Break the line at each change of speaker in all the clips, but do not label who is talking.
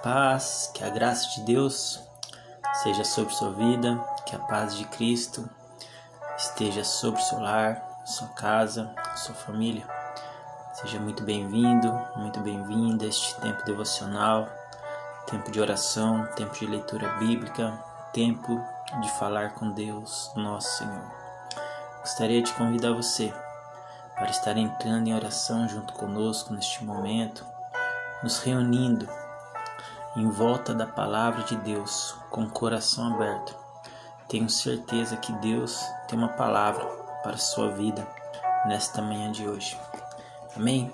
paz, que a graça de Deus seja sobre sua vida, que a paz de Cristo esteja sobre seu lar, sua casa, sua família. Seja muito bem-vindo, muito bem-vinda a este tempo devocional, tempo de oração, tempo de leitura bíblica, tempo de falar com Deus, nosso Senhor. Gostaria de convidar você para estar entrando em oração junto conosco neste momento, nos reunindo em volta da palavra de Deus, com o coração aberto. Tenho certeza que Deus tem uma palavra para a sua vida nesta manhã de hoje. Amém?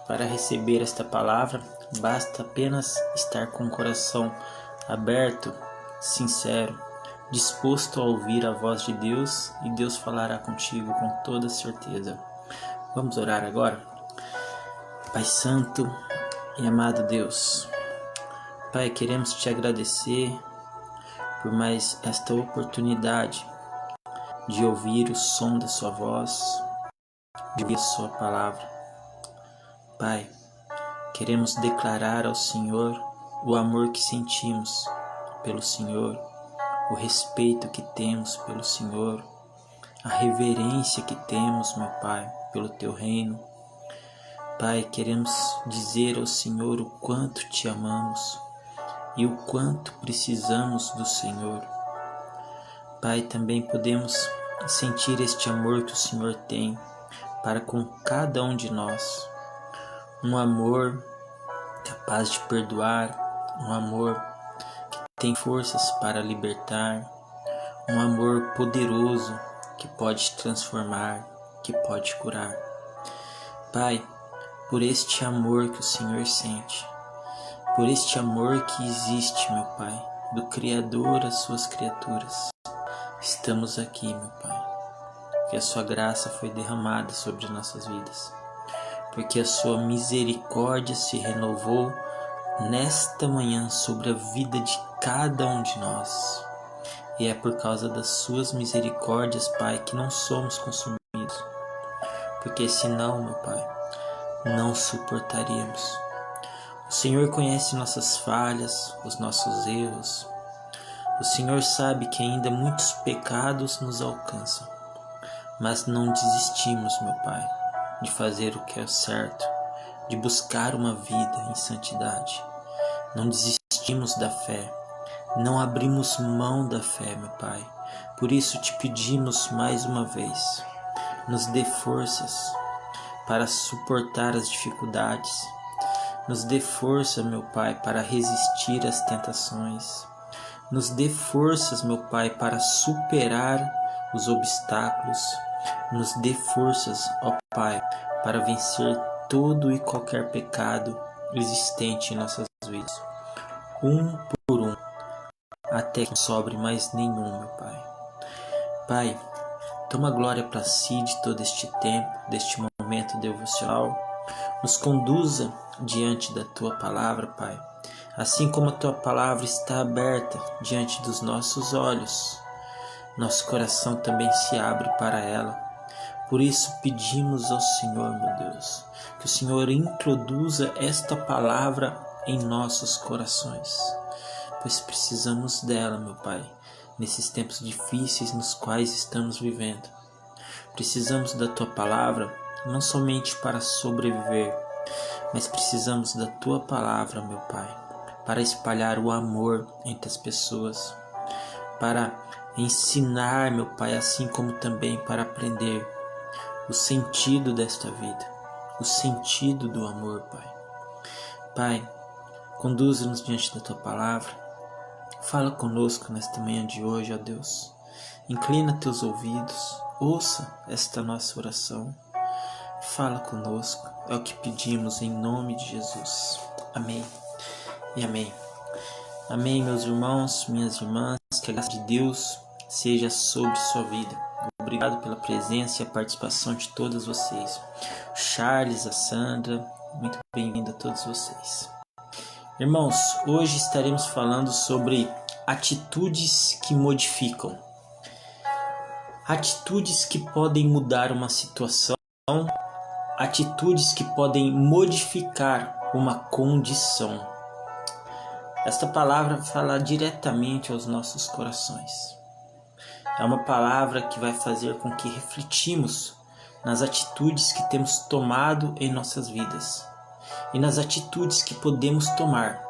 Para receber esta palavra, basta apenas estar com o coração aberto, sincero, disposto a ouvir a voz de Deus, e Deus falará contigo com toda certeza. Vamos orar agora? Pai Santo e amado Deus, Pai, queremos te agradecer por mais esta oportunidade de ouvir o som da sua voz, de ouvir a sua palavra. Pai, queremos declarar ao Senhor o amor que sentimos pelo Senhor, o respeito que temos pelo Senhor, a reverência que temos, meu Pai, pelo Teu reino. Pai, queremos dizer ao Senhor o quanto te amamos e o quanto precisamos do Senhor. Pai, também podemos sentir este amor que o Senhor tem para com cada um de nós. Um amor capaz de perdoar, um amor que tem forças para libertar, um amor poderoso que pode transformar, que pode curar. Pai, por este amor que o Senhor sente, por este amor que existe, meu Pai, do Criador às suas criaturas, estamos aqui, meu Pai, porque a sua graça foi derramada sobre nossas vidas, porque a sua misericórdia se renovou nesta manhã sobre a vida de cada um de nós. E é por causa das suas misericórdias, Pai, que não somos consumidos, porque senão, meu Pai, não suportaríamos. O Senhor conhece nossas falhas, os nossos erros. O Senhor sabe que ainda muitos pecados nos alcançam, mas não desistimos, meu Pai, de fazer o que é certo, de buscar uma vida em santidade. Não desistimos da fé, não abrimos mão da fé, meu Pai. Por isso te pedimos mais uma vez, nos dê forças para suportar as dificuldades. Nos dê força, meu Pai, para resistir às tentações. Nos dê forças, meu Pai, para superar os obstáculos. Nos dê forças, ó Pai, para vencer todo e qualquer pecado existente em nossas vidas, um por um, até que não sobre mais nenhum, meu Pai. Pai, toma glória para si de todo este tempo, deste momento devocional. Nos conduza diante da Tua palavra, Pai, assim como a Tua palavra está aberta diante dos nossos olhos, nosso coração também se abre para ela. Por isso pedimos ao Senhor, meu Deus, que o Senhor introduza esta palavra em nossos corações, pois precisamos dela, meu Pai, nesses tempos difíceis nos quais estamos vivendo. Precisamos da Tua palavra não somente para sobreviver, mas precisamos da Tua palavra, meu Pai, para espalhar o amor entre as pessoas, para ensinar, meu Pai, assim como também para aprender o sentido desta vida, o sentido do amor, Pai. Pai, conduza-nos diante da Tua palavra, fala conosco nesta manhã de hoje, ó Deus. Inclina Teus ouvidos, ouça esta nossa oração. Fala conosco, é o que pedimos em nome de Jesus. Amém e amém. Amém, meus irmãos, minhas irmãs, que a graça de Deus seja sobre sua vida. Obrigado pela presença e a participação de todos vocês. O Charles, a Sandra, muito bem-vindo a todos vocês. Irmãos, hoje estaremos falando sobre atitudes que modificam. Atitudes que podem mudar uma situação, atitudes que podem modificar uma condição. Esta palavra fala diretamente aos nossos corações. É uma palavra que vai fazer com que refletimos nas atitudes que temos tomado em nossas vidas e nas atitudes que podemos tomar.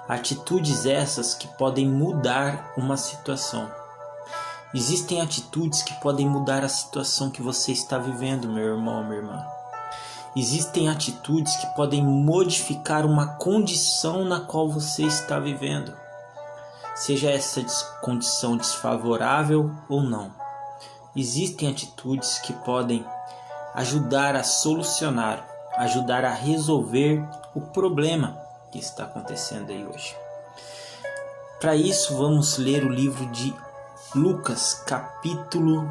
Atitudes essas que podem mudar uma situação. Existem atitudes que podem mudar a situação que você está vivendo, meu irmão, minha irmã. Existem atitudes que podem modificar uma condição na qual você está vivendo, seja essa condição desfavorável ou não. Existem atitudes que podem ajudar a solucionar, ajudar a resolver o problema que está acontecendo aí hoje. Para isso, vamos ler o livro de Lucas, capítulo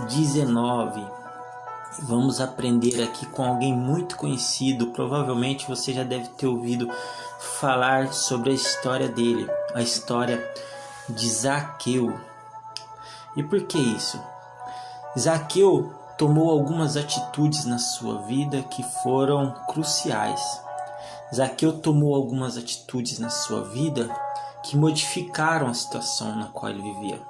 19. Vamos aprender aqui com alguém muito conhecido. Provavelmente você já deve ter ouvido falar sobre a história dele, a história de Zaqueu. E por que isso? Zaqueu tomou algumas atitudes na sua vida que foram cruciais. Zaqueu tomou algumas atitudes na sua vida que modificaram a situação na qual ele vivia.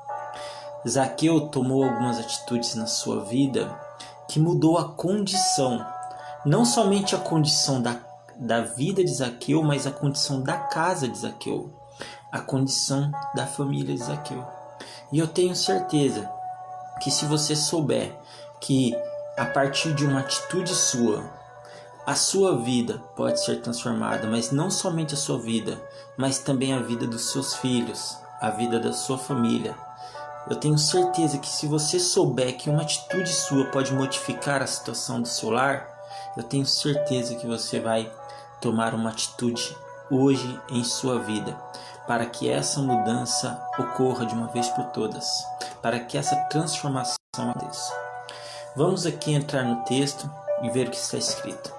Zaqueu tomou algumas atitudes na sua vida que mudou a condição, não somente a condição da vida de Zaqueu, mas a condição da casa de Zaqueu, a condição da família de Zaqueu. E eu tenho certeza que se você souber que a partir de uma atitude sua, a sua vida pode ser transformada, mas não somente a sua vida, mas também a vida dos seus filhos, a vida da sua família. Eu tenho certeza que se você souber que uma atitude sua pode modificar a situação do seu lar, eu tenho certeza que você vai tomar uma atitude hoje em sua vida, para que essa mudança ocorra de uma vez por todas, para que essa transformação aconteça. Vamos aqui entrar no texto e ver o que está escrito.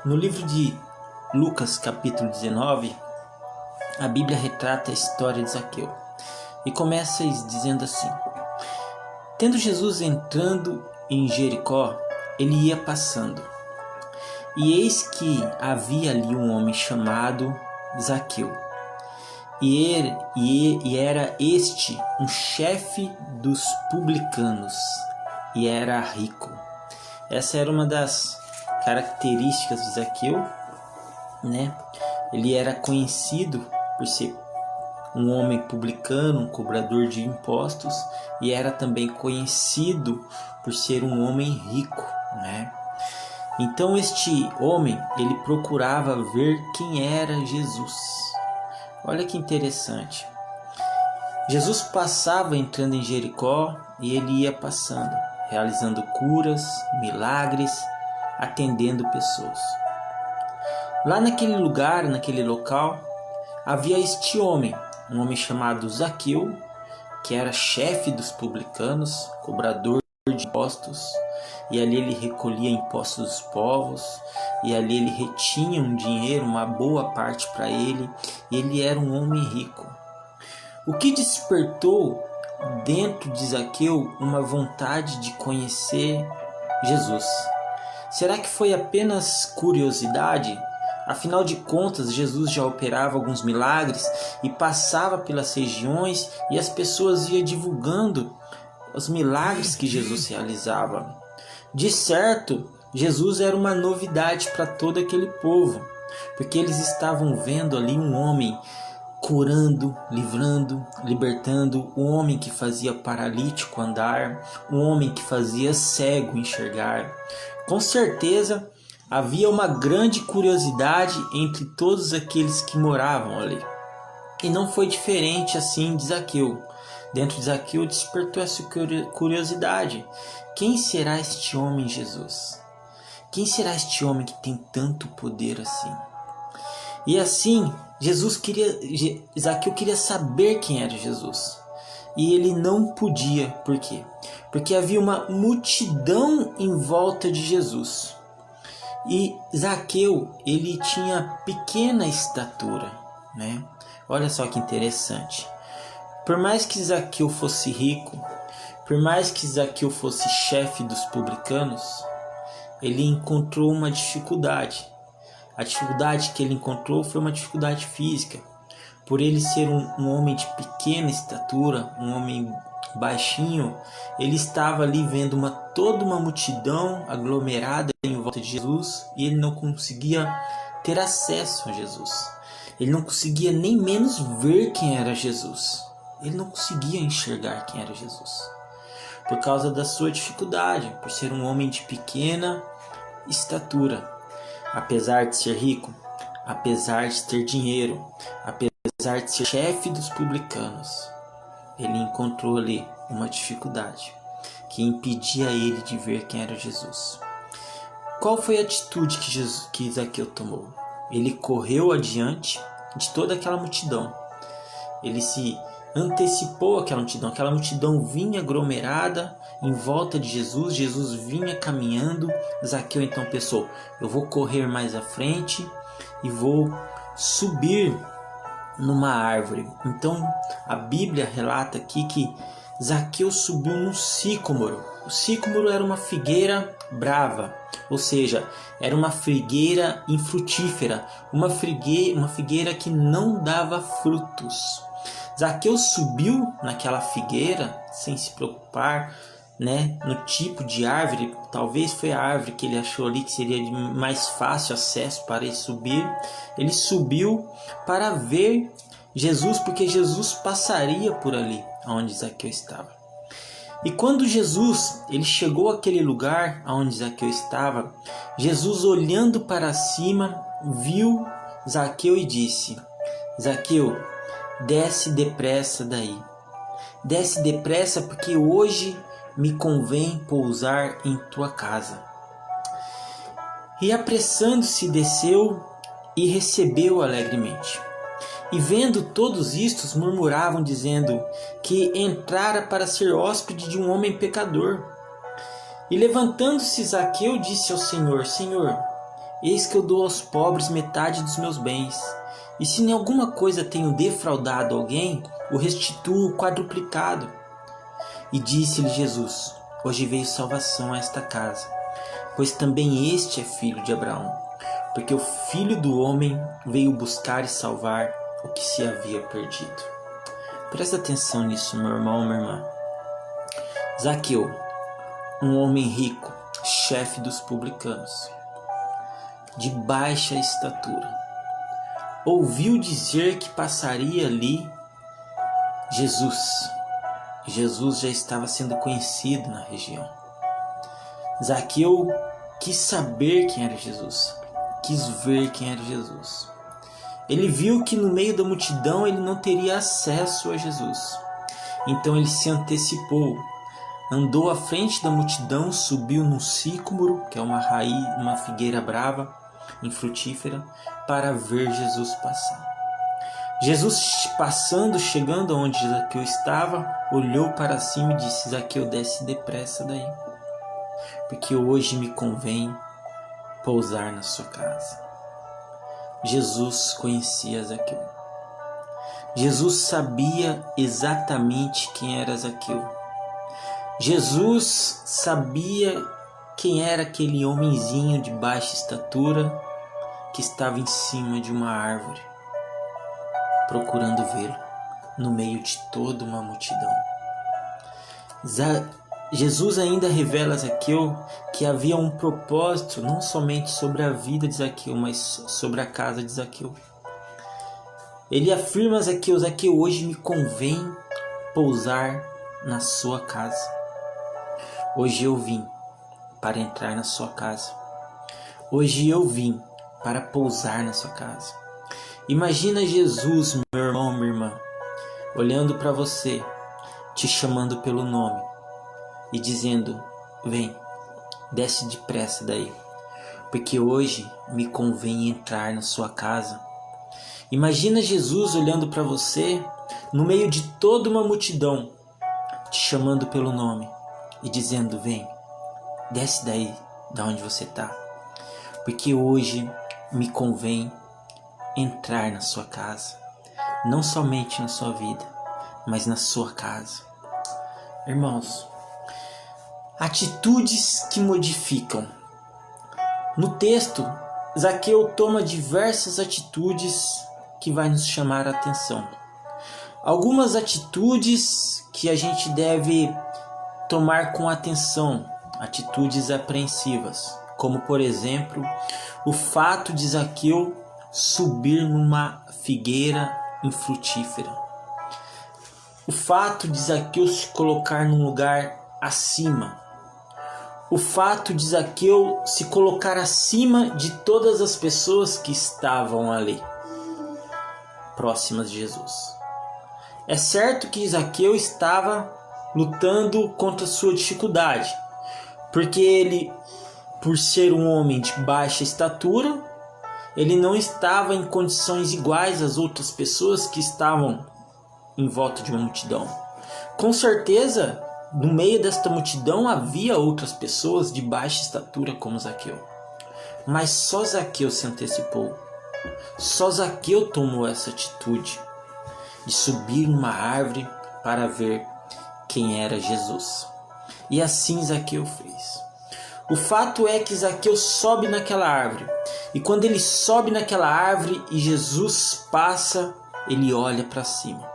No livro de Lucas, capítulo 19, a Bíblia retrata a história de Zaqueu. E começa dizendo assim: Tendo Jesus entrando em Jericó, ele ia passando. E eis que havia ali um homem chamado Zaqueu. E era este um chefe dos publicanos, e era rico. Essa era uma das características de Zaqueu, né? Ele era conhecido por ser um homem publicano, um cobrador de impostos, e era também conhecido por ser um homem rico, né? Então este homem, ele procurava ver quem era Jesus. Olha que interessante. Jesus passava entrando em Jericó e ele ia passando, realizando curas, milagres, atendendo pessoas. Lá naquele lugar, naquele local, havia este homem, um homem chamado Zaqueu, que era chefe dos publicanos, cobrador de impostos, e ali ele recolhia impostos dos povos, e ali ele retinha um dinheiro, uma boa parte para ele, e ele era um homem rico. O que despertou dentro de Zaqueu uma vontade de conhecer Jesus? Será que foi apenas curiosidade? Afinal de contas, Jesus já operava alguns milagres e passava pelas regiões e as pessoas iam divulgando os milagres que Jesus realizava. De certo, Jesus era uma novidade para todo aquele povo, porque eles estavam vendo ali um homem curando, livrando, libertando, um homem que fazia paralítico andar, um homem que fazia cego enxergar. Com certeza, havia uma grande curiosidade entre todos aqueles que moravam ali. E não foi diferente assim de Zaqueu. Dentro de Zaqueu despertou essa curiosidade. Quem será este homem Jesus? Quem será este homem que tem tanto poder assim? E assim, Zaqueu queria saber quem era Jesus. E ele não podia. Por quê? Porque havia uma multidão em volta de Jesus. E Zaqueu, ele tinha pequena estatura, né? Olha só que interessante. Por mais que Zaqueu fosse rico, por mais que Zaqueu fosse chefe dos publicanos, ele encontrou uma dificuldade. A dificuldade que ele encontrou foi uma dificuldade física, por ele ser um homem de pequena estatura, um homem baixinho, ele estava ali vendo toda uma multidão aglomerada em volta de Jesus e ele não conseguia ter acesso a Jesus. Ele não conseguia nem menos ver quem era Jesus. Ele não conseguia enxergar quem era Jesus. Por causa da sua dificuldade, por ser um homem de pequena estatura. Apesar de ser rico, apesar de ter dinheiro, apesar de ser chefe dos publicanos, ele encontrou ali uma dificuldade que impedia ele de ver quem era Jesus. Qual foi a atitude que Zaqueu tomou? Ele correu adiante de toda aquela multidão. Ele se antecipou àquela multidão. Aquela multidão vinha aglomerada em volta de Jesus. Jesus vinha caminhando. Zaqueu então pensou: eu vou correr mais à frente e vou subir numa árvore. Então a Bíblia relata aqui que Zaqueu subiu num sicômoro. O sicômoro era uma figueira brava, ou seja, era uma figueira infrutífera, uma figueira que não dava frutos. Zaqueu subiu naquela figueira sem se preocupar, no tipo de árvore. Talvez foi a árvore que ele achou ali que seria de mais fácil acesso para ele subir. Ele subiu para ver Jesus, porque Jesus passaria por ali onde Zaqueu estava. E quando Jesus ele chegou àquele lugar onde Zaqueu estava, Jesus, olhando para cima, viu Zaqueu e disse: Zaqueu, desce depressa daí. Desce depressa, porque hoje me convém pousar em tua casa. E apressando-se desceu e recebeu alegremente. E vendo todos istos, murmuravam, dizendo que entrara para ser hóspede de um homem pecador. E levantando-se Zaqueu, disse ao Senhor: Senhor, eis que eu dou aos pobres metade dos meus bens, e se em alguma coisa tenho defraudado alguém, o restituo quadruplicado. E disse-lhe Jesus: hoje veio salvação a esta casa, pois também este é filho de Abraão, porque o Filho do Homem veio buscar e salvar o que se havia perdido. Presta atenção nisso, meu irmão, minha irmã. Zaqueu, um homem rico, chefe dos publicanos, de baixa estatura, ouviu dizer que passaria ali Jesus. Jesus já estava sendo conhecido na região. Zaqueu quis saber quem era Jesus, quis ver quem era Jesus. Ele viu que no meio da multidão ele não teria acesso a Jesus. Então ele se antecipou, andou à frente da multidão, subiu num sicômoro, que é uma raiz, uma figueira brava, infrutífera, para ver Jesus passar. Jesus passando, chegando onde Zaqueu estava, olhou para cima e disse: Zaqueu, desce depressa daí, porque hoje me convém pousar na sua casa. Jesus conhecia Zaqueu. Jesus sabia exatamente quem era Zaqueu. Jesus sabia quem era aquele homenzinho de baixa estatura que estava em cima de uma árvore, procurando vê-lo no meio de toda uma multidão. Jesus ainda revela a Zaqueu que havia um propósito não somente sobre a vida de Zaqueu, mas sobre a casa de Zaqueu. Ele afirma a Zaqueu: Zaqueu, hoje me convém pousar na sua casa. Hoje eu vim para entrar na sua casa. Hoje eu vim para pousar na sua casa. Imagina Jesus, meu irmão, minha irmã, olhando para você, te chamando pelo nome e dizendo: vem, desce depressa daí, porque hoje me convém entrar na sua casa. Imagina Jesus olhando para você no meio de toda uma multidão, te chamando pelo nome e dizendo: vem, desce daí, da onde você está, porque hoje me convém entrar na sua casa, não somente na sua vida, mas na sua casa. Irmãos, atitudes que modificam. No texto, Zaqueu toma diversas atitudes que vai nos chamar a atenção. Algumas atitudes que a gente deve tomar com atenção, atitudes apreensivas, como por exemplo, o fato de Zaqueu subir numa figueira infrutífera. O fato de Zaqueu se colocar num lugar acima. O fato de Zaqueu se colocar acima de todas as pessoas que estavam ali, próximas de Jesus. É certo que Zaqueu estava lutando contra sua dificuldade, porque ele, por ser um homem de baixa estatura, ele não estava em condições iguais às outras pessoas que estavam em volta de uma multidão. Com certeza, no meio desta multidão havia outras pessoas de baixa estatura como Zaqueu. Mas só Zaqueu se antecipou. Só Zaqueu tomou essa atitude de subir numa árvore para ver quem era Jesus. E assim Zaqueu fez. O fato é que Zaqueu sobe naquela árvore. E quando ele sobe naquela árvore e Jesus passa, ele olha para cima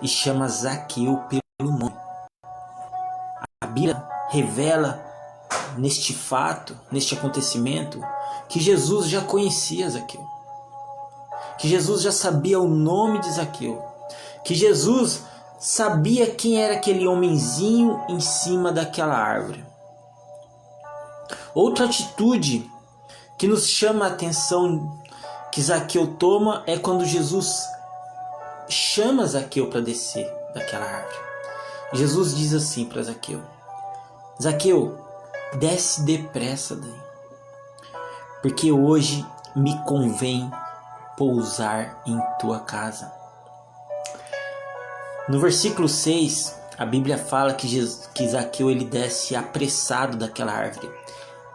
e chama Zaqueu pelo nome. A Bíblia revela neste fato, neste acontecimento, que Jesus já conhecia Zaqueu. Que Jesus já sabia o nome de Zaqueu. Que Jesus sabia quem era aquele homenzinho em cima daquela árvore. Outra atitude que nos chama a atenção que Zaqueu toma é quando Jesus chama Zaqueu para descer daquela árvore. Jesus diz assim para Zaqueu: Zaqueu, desce depressa daí, porque hoje me convém pousar em tua casa. No versículo 6, a Bíblia fala que Zaqueu ele desce apressado daquela árvore.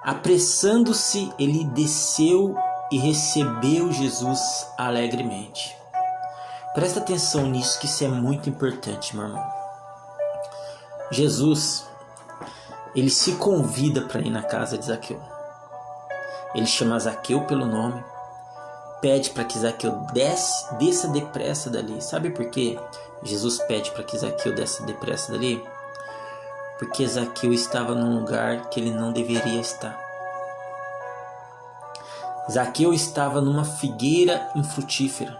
Apressando-se, ele desceu e recebeu Jesus alegremente. Presta atenção nisso, que isso é muito importante, meu irmão. Jesus, ele se convida para ir na casa de Zaqueu. Ele chama Zaqueu pelo nome, pede para que Zaqueu desça depressa dali. Sabe por quê? Jesus pede para que Zaqueu desça depressa dali? Porque Zaqueu estava num lugar que ele não deveria estar. Zaqueu estava numa figueira infrutífera,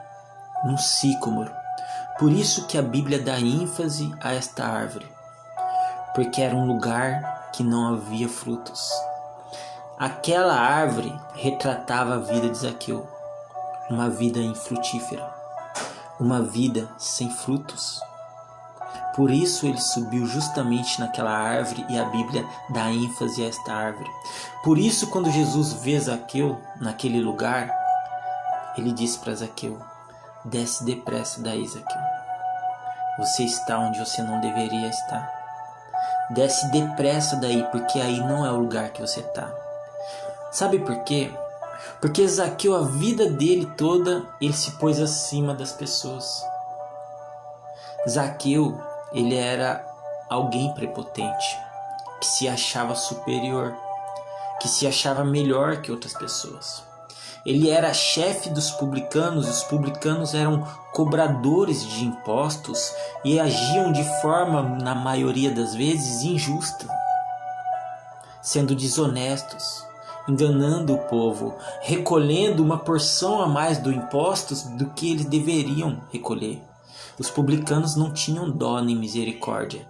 num sicômoro. Por isso que a Bíblia dá ênfase a esta árvore, porque era um lugar que não havia frutos. Aquela árvore retratava a vida de Zaqueu, uma vida infrutífera, uma vida sem frutos. Por isso ele subiu justamente naquela árvore e a Bíblia dá ênfase a esta árvore. Por isso, quando Jesus vê Zaqueu naquele lugar, ele diz para Zaqueu: desce depressa daí, Zaqueu. Você está onde você não deveria estar. Desce depressa daí, porque aí não é o lugar que você está. Sabe por quê? Porque Zaqueu, a vida dele toda, ele se pôs acima das pessoas. Zaqueu, ele era alguém prepotente, que se achava superior, que se achava melhor que outras pessoas. Ele era chefe dos publicanos, e os publicanos eram cobradores de impostos e agiam de forma, na maioria das vezes, injusta, sendo desonestos, enganando o povo, recolhendo uma porção a mais dos impostos do que eles deveriam recolher. Os publicanos não tinham dó nem misericórdia.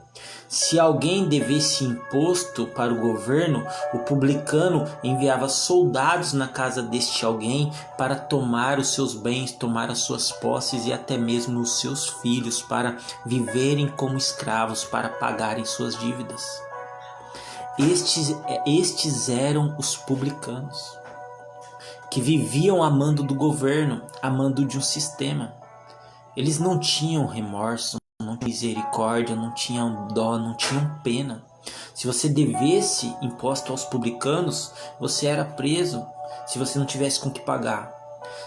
Se alguém devesse imposto para o governo, o publicano enviava soldados na casa deste alguém para tomar os seus bens, tomar as suas posses e até mesmo os seus filhos, para viverem como escravos, para pagarem suas dívidas. Estes eram os publicanos, que viviam amando do governo, amando de um sistema. Eles não tinham remorso, não tinham misericórdia, não tinham dó, não tinham pena. Se você devesse imposto aos publicanos, você era preso se você não tivesse com que pagar.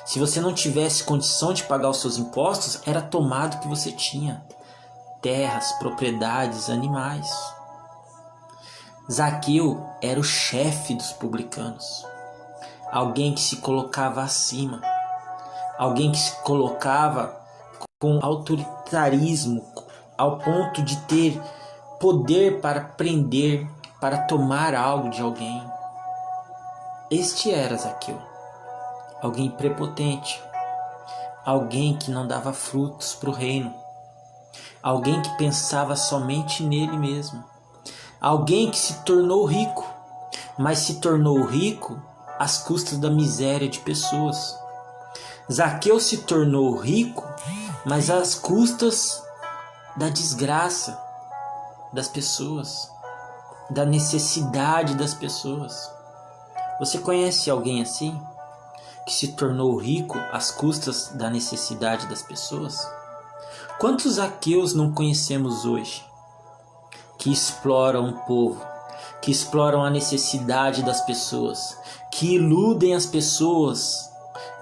Se você não tivesse condição de pagar os seus impostos, era tomado o que você tinha: terras, propriedades, animais. Zaqueu era o chefe dos publicanos, alguém que se colocava acima, alguém que se colocava com autoritarismo ao ponto de ter poder para prender, para tomar algo de alguém. Este era Zaqueu, alguém prepotente, alguém que não dava frutos para o reino, alguém que pensava somente nele mesmo, alguém que se tornou rico, mas se tornou rico às custas da miséria de pessoas. Zaqueu se tornou rico, mas às custas da desgraça das pessoas, da necessidade das pessoas. Você conhece alguém assim? Que se tornou rico às custas da necessidade das pessoas? Quantos Zaqueus não conhecemos hoje? Que exploram o povo, que exploram a necessidade das pessoas, que iludem as pessoas,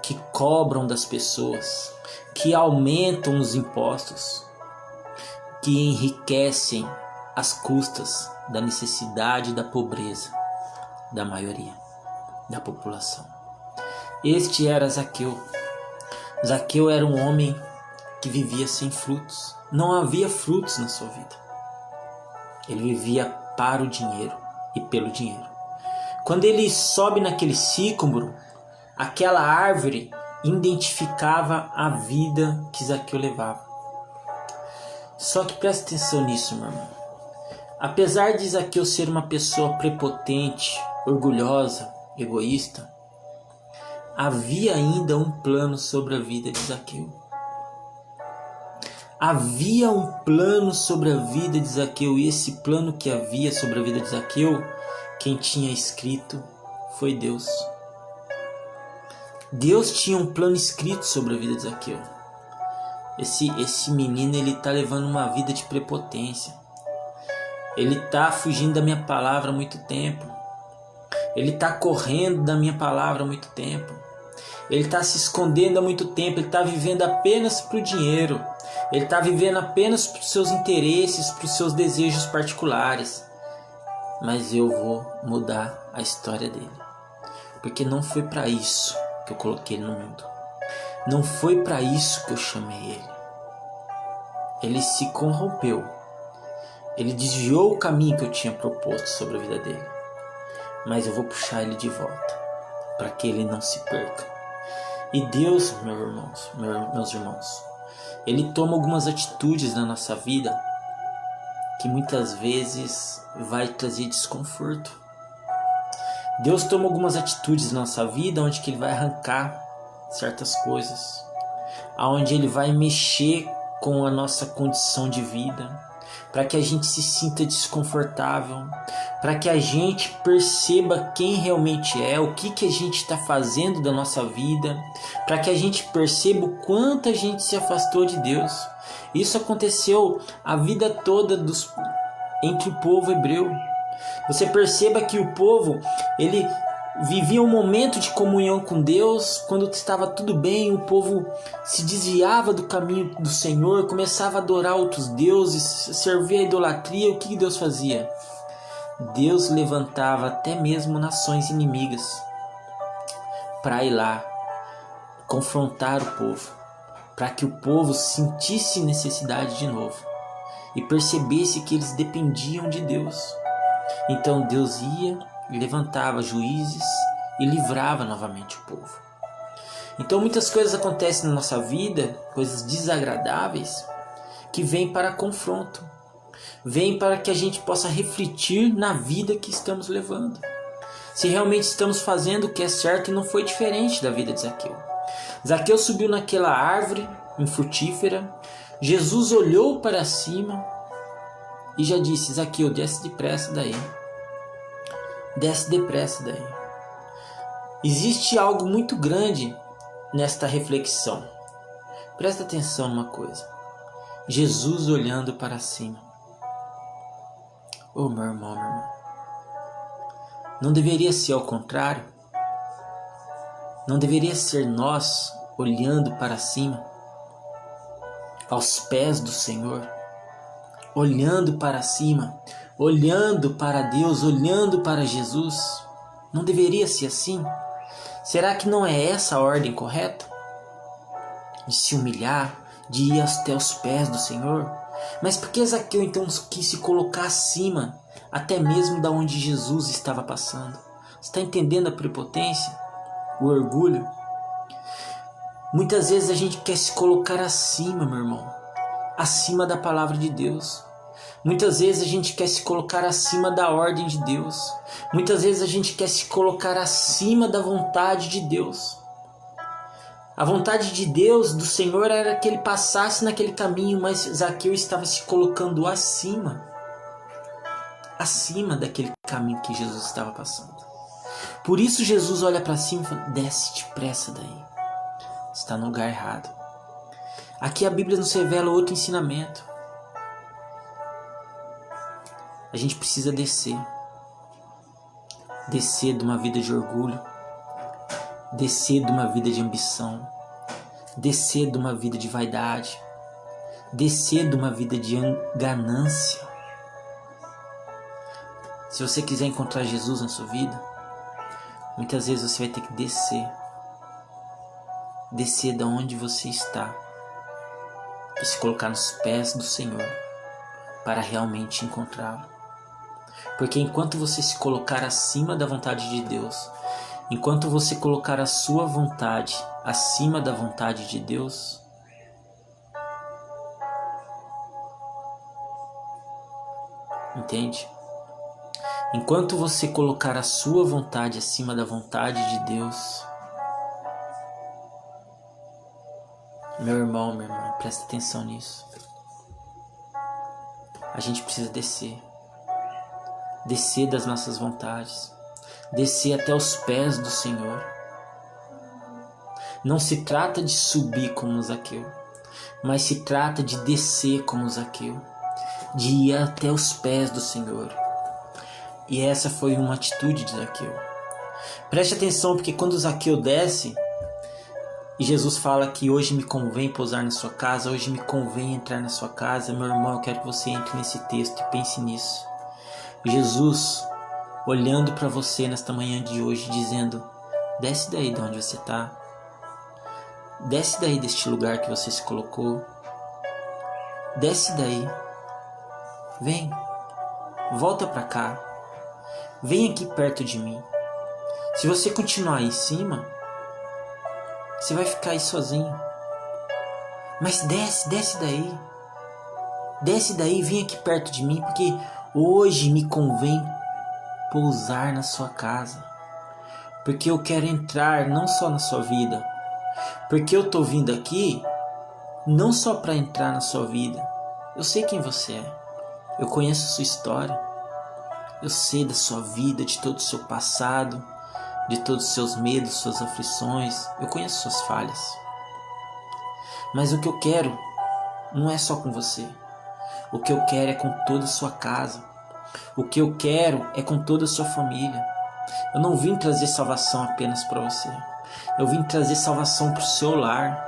que cobram das pessoas, que aumentam os impostos, que enriquecem às custas da necessidade e da pobreza da maioria da população. Este era Zaqueu. Zaqueu era um homem que vivia sem frutos. Não havia frutos na sua vida. Ele vivia para o dinheiro e pelo dinheiro. Quando ele sobe naquele sicômoro, aquela árvore identificava a vida que Zaqueu levava. Só que presta atenção nisso, meu irmão. Apesar de Zaqueu ser uma pessoa prepotente, orgulhosa, egoísta, havia ainda um plano sobre a vida de Zaqueu. Havia um plano sobre a vida de Zaqueu, e esse plano que havia sobre a vida de Zaqueu, quem tinha escrito foi Deus. Deus tinha um plano escrito sobre a vida de Zaqueu. Esse menino, ele está levando uma vida de prepotência. Ele está fugindo da minha palavra há muito tempo. Ele está correndo da minha palavra há muito tempo. Ele está se escondendo há muito tempo. Ele está vivendo apenas para o dinheiro. Ele está vivendo apenas para os seus interesses, para os seus desejos particulares. Mas eu vou mudar a história dele. Porque não foi para isso que eu coloquei ele no mundo. Não foi para isso que eu chamei ele. Ele se corrompeu. Ele desviou o caminho que eu tinha proposto sobre a vida dele. Mas eu vou puxar ele de volta, para que ele não se perca. E Deus, meus irmãos, Ele toma algumas atitudes na nossa vida que muitas vezes vai trazer desconforto. Deus toma algumas atitudes na nossa vida onde que Ele vai arrancar certas coisas, onde Ele vai mexer com a nossa condição de vida, para que a gente se sinta desconfortável, para que a gente perceba quem realmente é, o que a gente está fazendo da nossa vida, para que a gente perceba o quanto a gente se afastou de Deus. Isso aconteceu a vida toda entre o povo hebreu. Você perceba que o povo, ele vivia um momento de comunhão com Deus. Quando estava tudo bem, o povo se desviava do caminho do Senhor, começava a adorar outros deuses, servir a idolatria. O que Deus fazia? Deus levantava até mesmo nações inimigas para ir lá confrontar o povo, para que o povo sentisse necessidade de novo e percebesse que eles dependiam de Deus. Então Deus ia, levantava juízes e livrava novamente o povo. Então muitas coisas acontecem na nossa vida, coisas desagradáveis, que vêm para confronto, vêm para que a gente possa refletir na vida que estamos levando, se realmente estamos fazendo o que é certo. E não foi diferente da vida de Zaqueu. Zaqueu subiu naquela árvore infrutífera. Jesus olhou para cima e já disse: Zaqueu, desce depressa daí. Desce depressa daí. Existe algo muito grande nesta reflexão. Presta atenção numa coisa. Jesus olhando para cima. Oh, meu irmão, minha irmã. Não deveria ser ao contrário? Não deveria ser nós olhando para cima, aos pés do Senhor, olhando para cima, olhando para Deus, olhando para Jesus? Não deveria ser assim? Será que não é essa a ordem correta? de se humilhar, de ir até os pés do Senhor? Mas por que Zaqueu então quis se colocar acima, até mesmo da onde Jesus estava passando? Você está entendendo a prepotência? O orgulho? Muitas vezes a gente quer se colocar acima, meu irmão, acima da palavra de Deus. Muitas vezes a gente quer se colocar acima da ordem de Deus. Muitas vezes a gente quer se colocar acima da vontade de Deus. A vontade de Deus, do Senhor, era que ele passasse naquele caminho, mas Zaqueu estava se colocando acima daquele caminho que Jesus estava passando. Por isso Jesus olha para cima e fala: desce depressa daí, está no lugar errado. Aqui a Bíblia nos revela outro ensinamento. A gente precisa descer de uma vida de orgulho, descer de uma vida de ambição, descer de uma vida de vaidade, descer de uma vida de ganância. Se você quiser encontrar Jesus na sua vida, muitas vezes você vai ter que descer da onde você está e se colocar nos pés do Senhor para realmente encontrá-lo. Porque enquanto você se colocar acima da vontade de Deus, enquanto você colocar a sua vontade acima da vontade de Deus, entende? Enquanto você colocar a sua vontade acima da vontade de Deus, meu irmão, minha irmã, presta atenção nisso. A gente precisa descer das nossas vontades, descer até os pés do Senhor. Não se trata de subir como Zaqueu, mas se trata de descer como Zaqueu, de ir até os pés do Senhor. E essa foi uma atitude de Zaqueu. Preste atenção, porque quando Zaqueu desce, e Jesus fala que hoje me convém pousar na sua casa, hoje me convém entrar na sua casa, meu irmão, eu quero que você entre nesse texto e pense nisso. Jesus olhando para você nesta manhã de hoje, dizendo: desce daí de onde você está, desce daí deste lugar que você se colocou, desce daí, vem, volta para cá, vem aqui perto de mim. Se você continuar aí em cima, você vai ficar aí sozinho. Mas desce daí, vem aqui perto de mim, porque hoje me convém pousar na sua casa, porque eu quero entrar não só na sua vida, porque eu tô vindo aqui não só para entrar na sua vida. Eu sei quem você é, eu conheço a sua história, eu sei da sua vida, de todo o seu passado, de todos os seus medos, suas aflições, eu conheço suas falhas. Mas o que eu quero não é só com você. O que eu quero é com toda a sua casa. O que eu quero é com toda a sua família. Eu não vim trazer salvação apenas para você. Eu vim trazer salvação para o seu lar.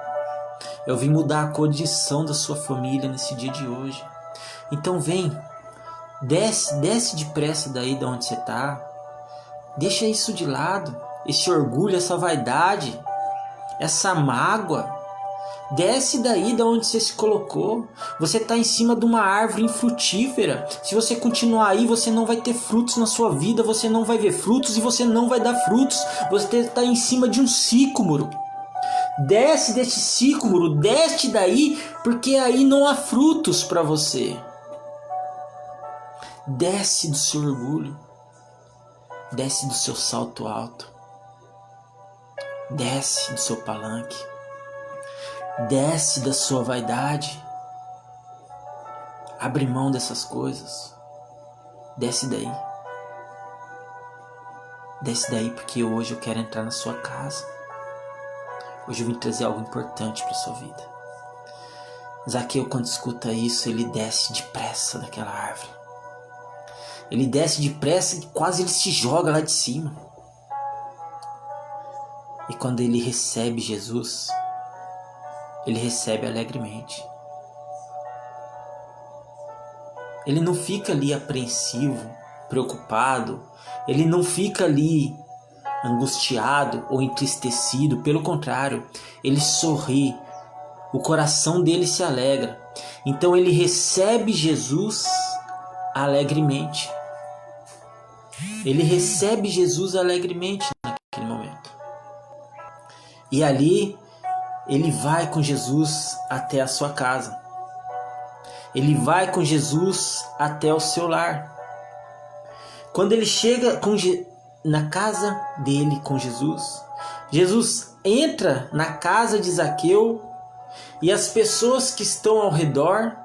Eu vim mudar a condição da sua família nesse dia de hoje. Então vem, desce depressa daí de onde você está. Deixa isso de lado, esse orgulho, essa vaidade, essa mágoa. Desce daí de onde você se colocou. Você está em cima de uma árvore infrutífera. Se você continuar aí, você não vai ter frutos na sua vida. Você não vai ver frutos e você não vai dar frutos. Você está em cima de um sicômoro. Desce desse sicômoro, desce daí, porque aí não há frutos para você. Desce do seu orgulho. Desce do seu salto alto. Desce do seu palanque. Desce da sua vaidade. Abre mão dessas coisas. Desce daí. Desce daí, porque hoje eu quero entrar na sua casa. Hoje eu vim trazer algo importante para sua vida. Zaqueu, quando escuta isso, ele desce depressa daquela árvore. Ele desce depressa e quase ele se joga lá de cima. E quando ele recebe Jesus, ele recebe alegremente. Ele não fica ali apreensivo, preocupado. Ele não fica ali angustiado ou entristecido. Pelo contrário, ele sorri o coração dele se alegra. Então ele recebe Jesus alegremente. Ele recebe Jesus alegremente naquele momento. E ali ele vai com Jesus até a sua casa. Ele vai com Jesus até o seu lar. Quando ele chega na casa dele com Jesus, Jesus entra na casa de Zaqueu e as pessoas que estão ao redor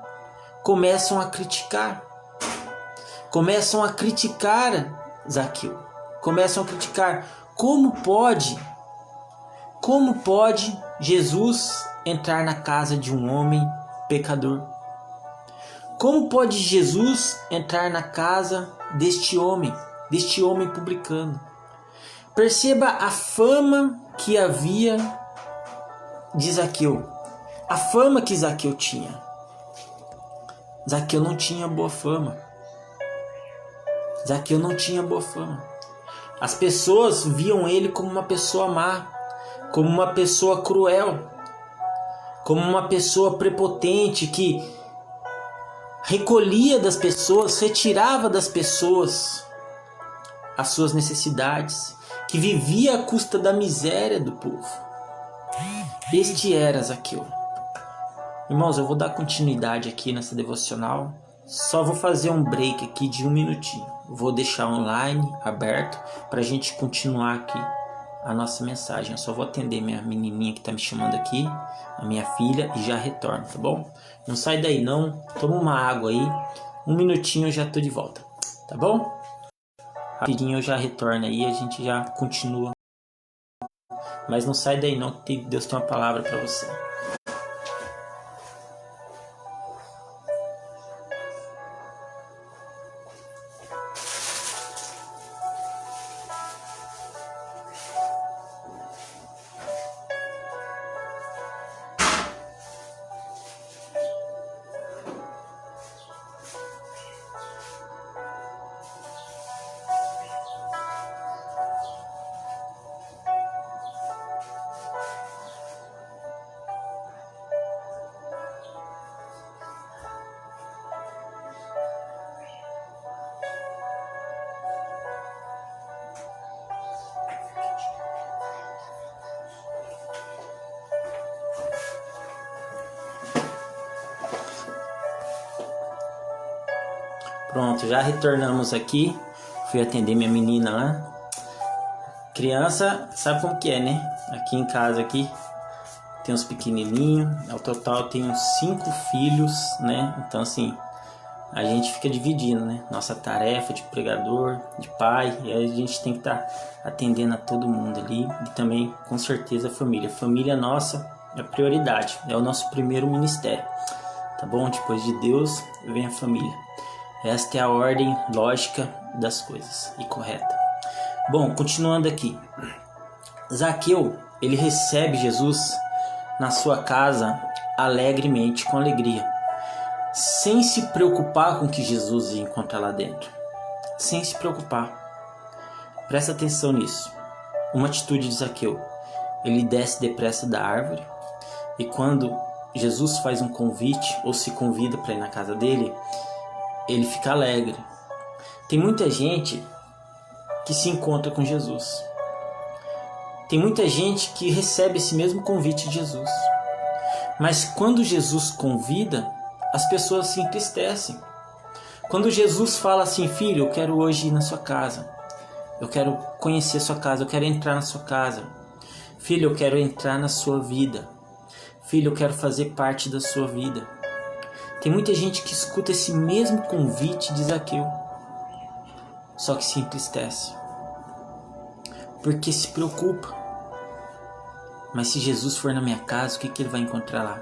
começam a criticar. Começam a criticar Zaqueu. Começam a criticar. Como pode Jesus entrar na casa de um homem pecador? Como pode Jesus entrar na casa deste homem publicano? Perceba a fama que havia de Zaqueu. A fama que Zaqueu tinha. Zaqueu não tinha boa fama. Zaqueu não tinha boa fama. As pessoas viam ele como uma pessoa má, como uma pessoa cruel, como uma pessoa prepotente que recolhia das pessoas, retirava das pessoas as suas necessidades, que vivia à custa da miséria do povo. Este era Zaqueu. Irmãos, eu vou dar continuidade aqui nessa devocional. Só vou fazer um break aqui de 1 minutinho. Vou deixar online aberto para a gente continuar aqui a nossa mensagem. Eu só vou atender minha menininha que está me chamando aqui, a minha filha, e já retorno, tá bom? Não sai daí não, toma uma água aí. 1 minutinho eu já tô de volta, tá bom? Rapidinho eu já retorno aí, a gente já continua. Mas não sai daí não, que Deus tem uma palavra para você. Pronto, já retornamos aqui. Fui atender minha menina lá. Criança, sabe como que é, né? Aqui em casa aqui tem uns pequenininhos. Ao total tem uns 5 filhos, né? Então assim, a gente fica dividindo, né? Nossa tarefa de pregador, de pai. E aí a gente tem que estar atendendo a todo mundo ali. E também, com certeza, a família. Família nossa é prioridade. É o nosso primeiro ministério. Tá bom? Depois de Deus, vem a família. Esta é a ordem lógica das coisas e correta. Bom, continuando aqui. Zaqueu, ele recebe Jesus na sua casa alegremente, com alegria. Sem se preocupar com o que Jesus ia encontrar lá dentro. Sem se preocupar. Presta atenção nisso. Uma atitude de Zaqueu. Ele desce depressa da árvore e quando Jesus faz um convite ou se convida para ir na casa dele, ele fica alegre. Tem muita gente que se encontra com Jesus. Tem muita gente que recebe esse mesmo convite de Jesus. Mas quando Jesus convida, as pessoas se entristecem. Quando Jesus fala assim: filho, eu quero hoje ir na sua casa. Eu quero conhecer a sua casa, eu quero entrar na sua casa. Filho, eu quero entrar na sua vida. Filho, eu quero fazer parte da sua vida. Tem muita gente que escuta esse mesmo convite de Zaqueu, só que se entristece, porque se preocupa. Mas se Jesus for na minha casa, o que ele vai encontrar lá?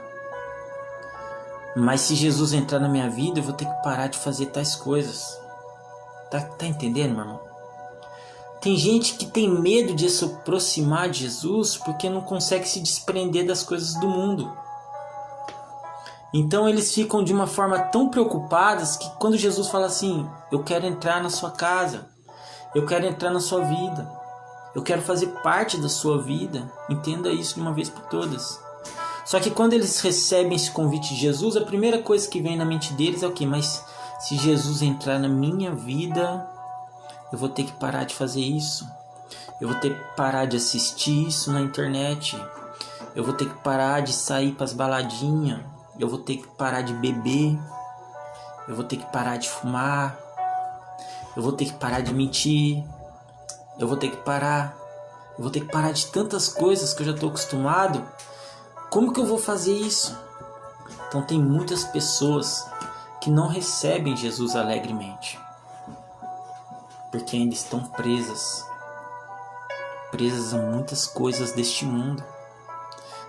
Mas se Jesus entrar na minha vida, eu vou ter que parar de fazer tais coisas. Tá entendendo, meu irmão? Tem gente que tem medo de se aproximar de Jesus porque não consegue se desprender das coisas do mundo. Então eles ficam de uma forma tão preocupados que quando Jesus fala assim: eu quero entrar na sua casa, eu quero entrar na sua vida, eu quero fazer parte da sua vida, entenda isso de uma vez por todas. Só que quando eles recebem esse convite de Jesus, a primeira coisa que vem na mente deles é o quê? Mas se Jesus entrar na minha vida, eu vou ter que parar de fazer isso. Eu vou ter que parar de assistir isso na internet. Eu vou ter que parar de sair para as baladinhas. Eu vou ter que parar de beber. Eu vou ter que parar de fumar. Eu vou ter que parar de mentir. Eu vou ter que parar. Eu vou ter que parar de tantas coisas que eu já estou acostumado. Como que eu vou fazer isso? Então tem muitas pessoas que não recebem Jesus alegremente. Porque ainda estão presas. Presas a muitas coisas deste mundo.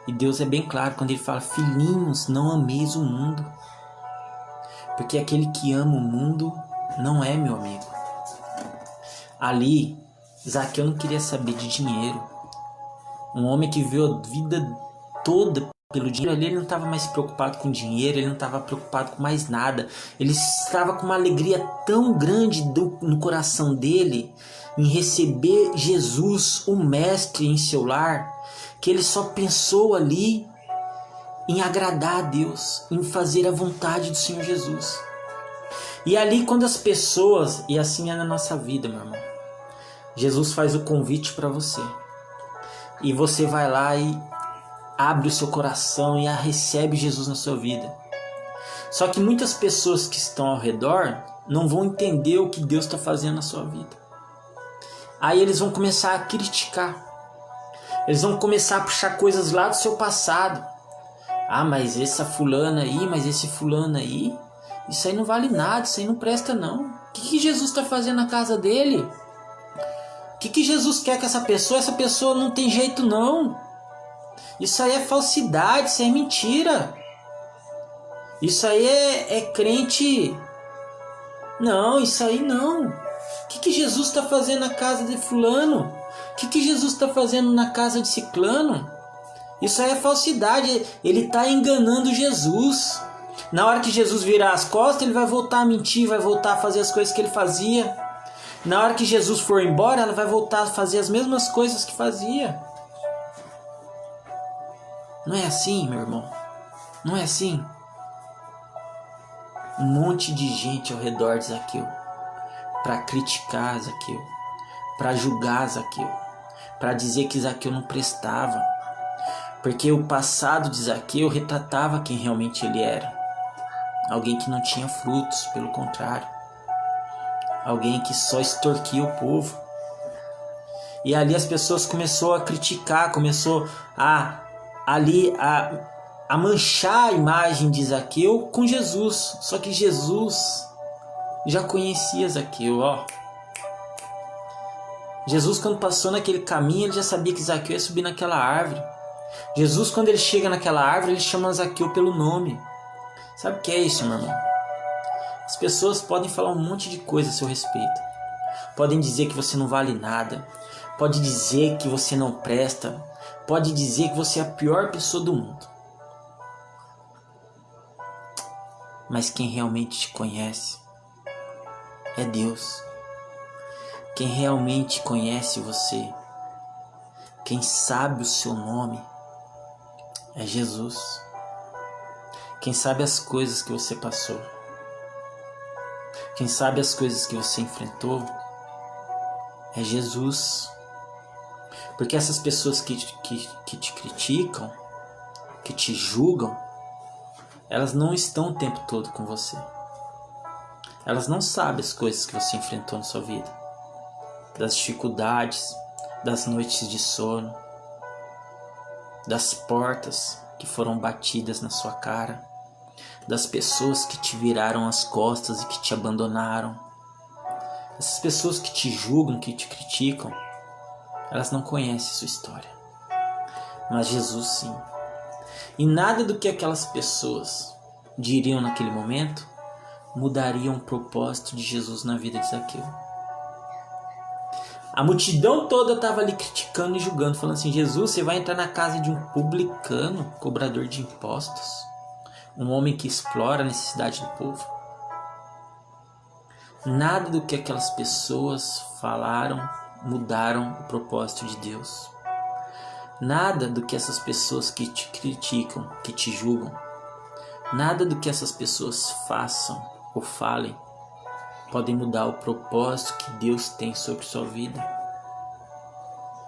E Deus é bem claro quando Ele fala: filhinhos, não ameis o mundo. Porque aquele que ama o mundo não é meu amigo. Ali, Zaqueu não queria saber de dinheiro. Um homem que viu a vida toda pelo dinheiro, ali ele não estava mais preocupado com dinheiro, ele não estava preocupado com mais nada. Ele estava com uma alegria tão grande no coração dele em receber Jesus, o Mestre, em seu lar, que ele só pensou ali em agradar a Deus, em fazer a vontade do Senhor Jesus. E ali quando as pessoas, e assim é na nossa vida, meu irmão, Jesus faz o convite para você. E você vai lá e abre o seu coração e recebe Jesus na sua vida. Só que muitas pessoas que estão ao redor não vão entender o que Deus está fazendo na sua vida. Aí eles vão começar a criticar. Eles vão começar a puxar coisas lá do seu passado. Ah, mas essa fulana aí, mas esse fulano aí, isso aí não vale nada, isso aí não presta não. O que Jesus está fazendo na casa dele? O que Jesus quer com essa pessoa? Essa pessoa não tem jeito não. Isso aí é falsidade, isso aí é mentira. Isso aí é crente. Não, isso aí não. O que Jesus está fazendo na casa de fulano? O que Jesus está fazendo na casa de ciclano? Isso aí é falsidade. Ele está enganando Jesus. Na hora que Jesus virar as costas, ele vai voltar a mentir, vai voltar a fazer as coisas que ele fazia. Na hora que Jesus for embora, ela vai voltar a fazer as mesmas coisas que fazia. Não é assim, meu irmão? Não é assim? Um monte de gente ao redor de Zaqueu para criticar Zaqueu, para julgar Zaqueu, para dizer que Zaqueu não prestava, porque o passado de Zaqueu retratava quem realmente ele era. Alguém que não tinha frutos, pelo contrário. Alguém que só extorquia o povo. E ali as pessoas começaram a criticar, começou a manchar a imagem de Zaqueu com Jesus. Só que Jesus já conhecia Zaqueu, ó. Jesus, quando passou naquele caminho, ele já sabia que Zaqueu ia subir naquela árvore. Jesus, quando ele chega naquela árvore, ele chama Zaqueu pelo nome. Sabe o que é isso, meu irmão? As pessoas podem falar um monte de coisa a seu respeito. Podem dizer que você não vale nada. Pode dizer que você não presta. Pode dizer que você é a pior pessoa do mundo. Mas quem realmente te conhece é Deus. Quem realmente conhece você, quem sabe o seu nome, é Jesus. Quem sabe as coisas que você passou, quem sabe as coisas que você enfrentou, é Jesus. Porque essas pessoas que te criticam, que te julgam, elas não estão o tempo todo com você. Elas não sabem as coisas que você enfrentou na sua vida, das dificuldades, das noites de sono, das portas que foram batidas na sua cara, das pessoas que te viraram as costas e que te abandonaram. Essas pessoas que te julgam, que te criticam, elas não conhecem sua história. Mas Jesus sim. E nada do que aquelas pessoas diriam naquele momento mudaria o propósito de Jesus na vida de Zaqueu. A multidão toda estava ali criticando e julgando, falando assim: Jesus, você vai entrar na casa de um publicano, cobrador de impostos, um homem que explora a necessidade do povo. Nada do que aquelas pessoas falaram mudaram o propósito de Deus. Nada do que essas pessoas que te criticam, que te julgam, nada do que essas pessoas façam ou falem podem mudar o propósito que Deus tem sobre sua vida.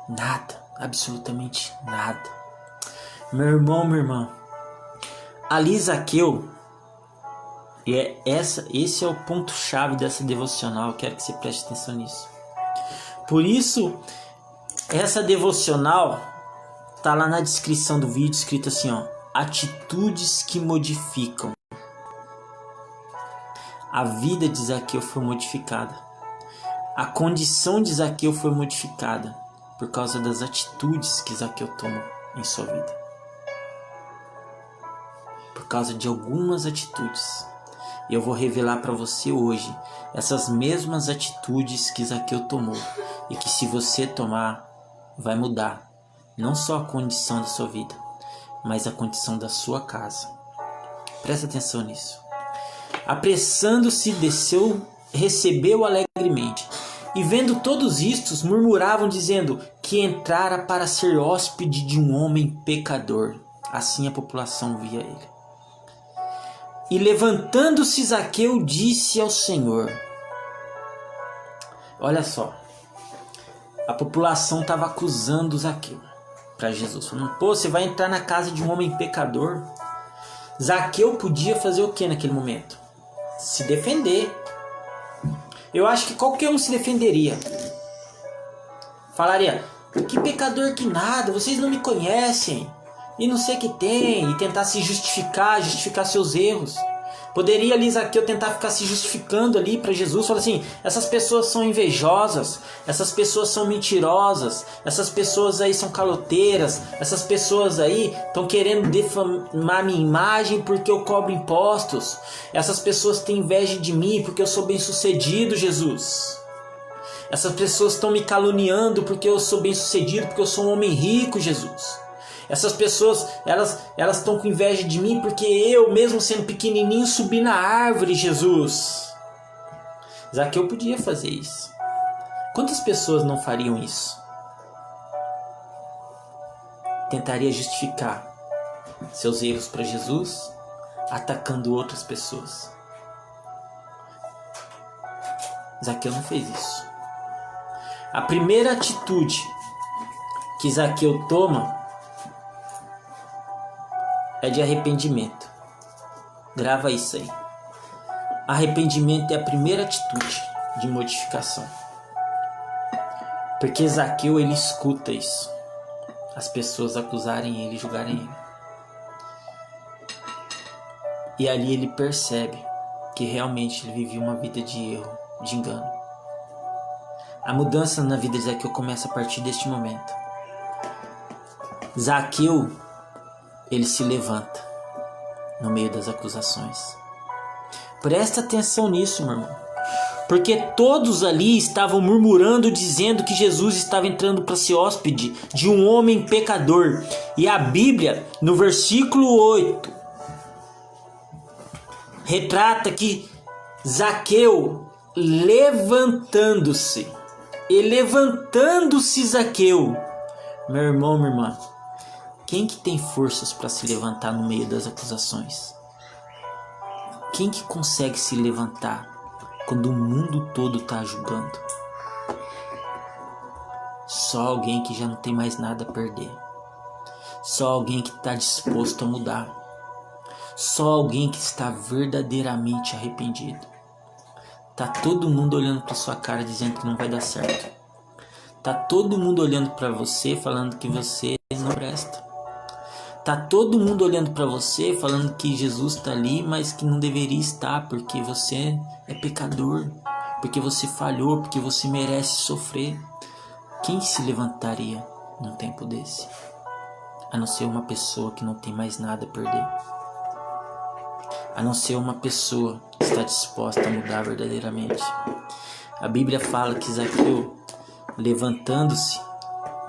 Nada, absolutamente nada. Meu irmão, minha irmã, ali Zaqueu, esse é o ponto-chave dessa devocional. Eu quero que você preste atenção nisso. Por isso, essa devocional tá lá na descrição do vídeo, escrito assim, ó: atitudes que modificam. A vida de Zaqueu foi modificada. A condição de Zaqueu foi modificada por causa das atitudes que Zaqueu tomou em sua vida. Por causa de algumas atitudes. E eu vou revelar para você hoje essas mesmas atitudes que Zaqueu tomou. E que se você tomar, vai mudar. Não só a condição da sua vida, mas a condição da sua casa. Presta atenção nisso. Apressando-se, desceu, recebeu alegremente. E vendo todos istos, murmuravam, dizendo que entrara para ser hóspede de um homem pecador. Assim a população via ele. E levantando-se Zaqueu, disse ao Senhor. Olha só. A população estava acusando Zaqueu para Jesus. Falando, pô, você vai entrar na casa de um homem pecador. Zaqueu podia fazer o que naquele momento? Se defender. Eu acho que qualquer um se defenderia. Falaria, que pecador que nada, vocês não me conhecem. E não sei o que tem. E tentar se justificar seus erros. Poderia ali Zaqueu tentar ficar se justificando ali para Jesus. Falar assim, essas pessoas são invejosas. Essas pessoas são mentirosas. Essas pessoas aí são caloteiras. Essas pessoas aí estão querendo defamar minha imagem porque eu cobro impostos. Essas pessoas têm inveja de mim porque eu sou bem sucedido, Jesus. Essas pessoas estão me caluniando porque eu sou bem sucedido, porque eu sou um homem rico, Jesus. Essas pessoas, elas estão com inveja de mim porque eu, mesmo sendo pequenininho, subi na árvore, Jesus. Zaqueu podia fazer isso. Quantas pessoas não fariam isso? Tentaria justificar seus erros para Jesus, atacando outras pessoas. Zaqueu não fez isso. A primeira atitude que Zaqueu toma é de arrependimento. Grava isso aí. Arrependimento é a primeira atitude de modificação. Porque Zaqueu, ele escuta isso. As pessoas acusarem ele, julgarem ele. E ali ele percebe que realmente ele vivia uma vida de erro, de engano. A mudança na vida de Zaqueu começa a partir deste momento. Zaqueu, ele se levanta no meio das acusações. Presta atenção nisso, meu irmão. Porque todos ali estavam murmurando, dizendo que Jesus estava entrando para ser hóspede de um homem pecador. E a Bíblia, no versículo 8, retrata que Zaqueu levantando-se. E levantando-se Zaqueu. Meu irmão, minha irmã. Quem que tem forças para se levantar no meio das acusações? Quem que consegue se levantar quando o mundo todo está julgando? Só alguém que já não tem mais nada a perder. Só alguém que está disposto a mudar. Só alguém que está verdadeiramente arrependido. Tá todo mundo olhando para sua cara dizendo que não vai dar certo. Tá todo mundo olhando para você falando que você não presta. Tá todo mundo olhando para você falando que Jesus está ali, mas que não deveria estar porque você é pecador, porque você falhou, porque você merece sofrer. Quem se levantaria num tempo desse? A não ser uma pessoa que não tem mais nada a perder. A não ser uma pessoa que está disposta a mudar verdadeiramente. A Bíblia fala que Zaqueu, levantando-se,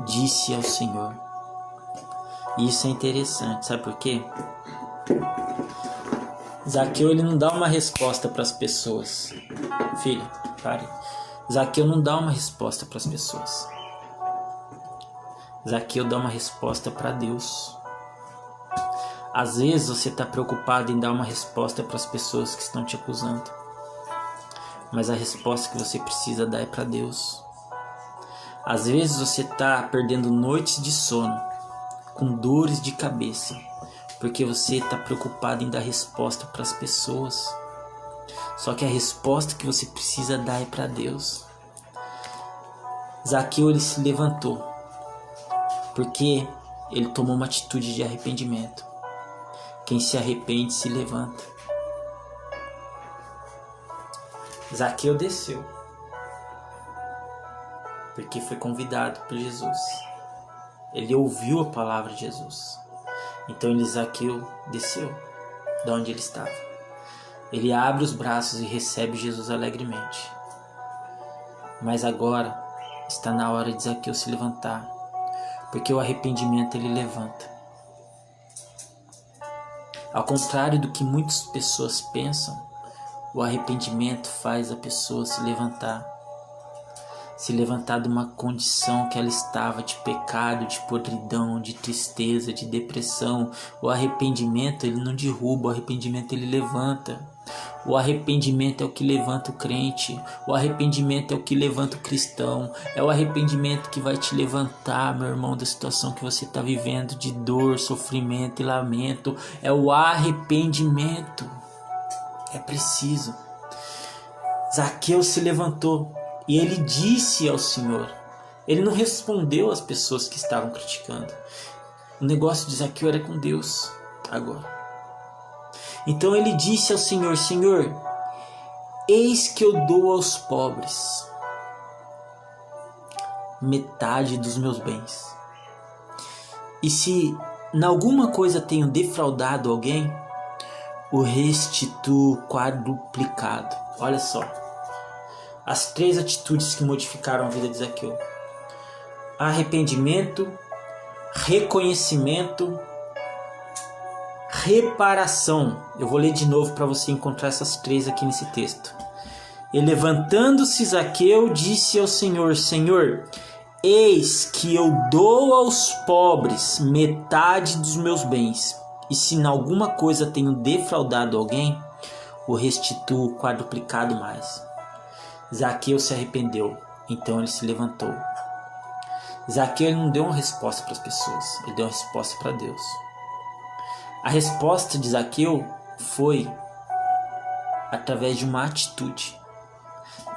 disse ao Senhor. E isso é interessante, sabe por quê? Zaqueu, ele não dá uma resposta para as pessoas. Filho, pare. Zaqueu não dá uma resposta para as pessoas. Zaqueu dá uma resposta para Deus. Às vezes você está preocupado em dar uma resposta para as pessoas que estão te acusando, mas a resposta que você precisa dar é para Deus. Às vezes você está perdendo noites de sono, com dores de cabeça, porque você está preocupado em dar resposta para as pessoas. Só que a resposta que você precisa dar é para Deus. Zaqueu, ele se levantou, porque ele tomou uma atitude de arrependimento. Quem se arrepende se levanta. Zaqueu desceu, porque foi convidado por Jesus. Ele ouviu a palavra de Jesus. Então Zaqueu desceu de onde ele estava. Ele abre os braços e recebe Jesus alegremente. Mas agora está na hora de Zaqueu se levantar, porque o arrependimento ele levanta. Ao contrário do que muitas pessoas pensam, o arrependimento faz a pessoa se levantar de uma condição que ela estava de pecado, de podridão, de tristeza, de depressão. O arrependimento ele não derruba, o arrependimento ele levanta. O arrependimento é o que levanta o crente, o arrependimento é o que levanta o cristão, é o arrependimento que vai te levantar, meu irmão, da situação que você está vivendo, de dor, sofrimento e lamento. É o arrependimento. É preciso. Zaqueu se levantou e ele disse ao Senhor. Ele não respondeu às pessoas que estavam criticando. O negócio de Zaqueu era com Deus agora. Então ele disse ao Senhor: Senhor, eis que eu dou aos pobres metade dos meus bens. E se em alguma coisa tenho defraudado alguém, o restituo quadruplicado. Olha só, as 3 atitudes que modificaram a vida de Zaqueu: arrependimento, reconhecimento, reparação. Eu vou ler de novo para você encontrar essas 3 aqui nesse texto. E levantando-se Zaqueu, disse ao Senhor: Senhor, eis que eu dou aos pobres metade dos meus bens, e se em alguma coisa tenho defraudado alguém, o restituo quadruplicado mais. Zaqueu se arrependeu, então ele se levantou. Zaqueu não deu uma resposta para as pessoas, ele deu uma resposta para Deus. A resposta de Zaqueu foi através de uma atitude.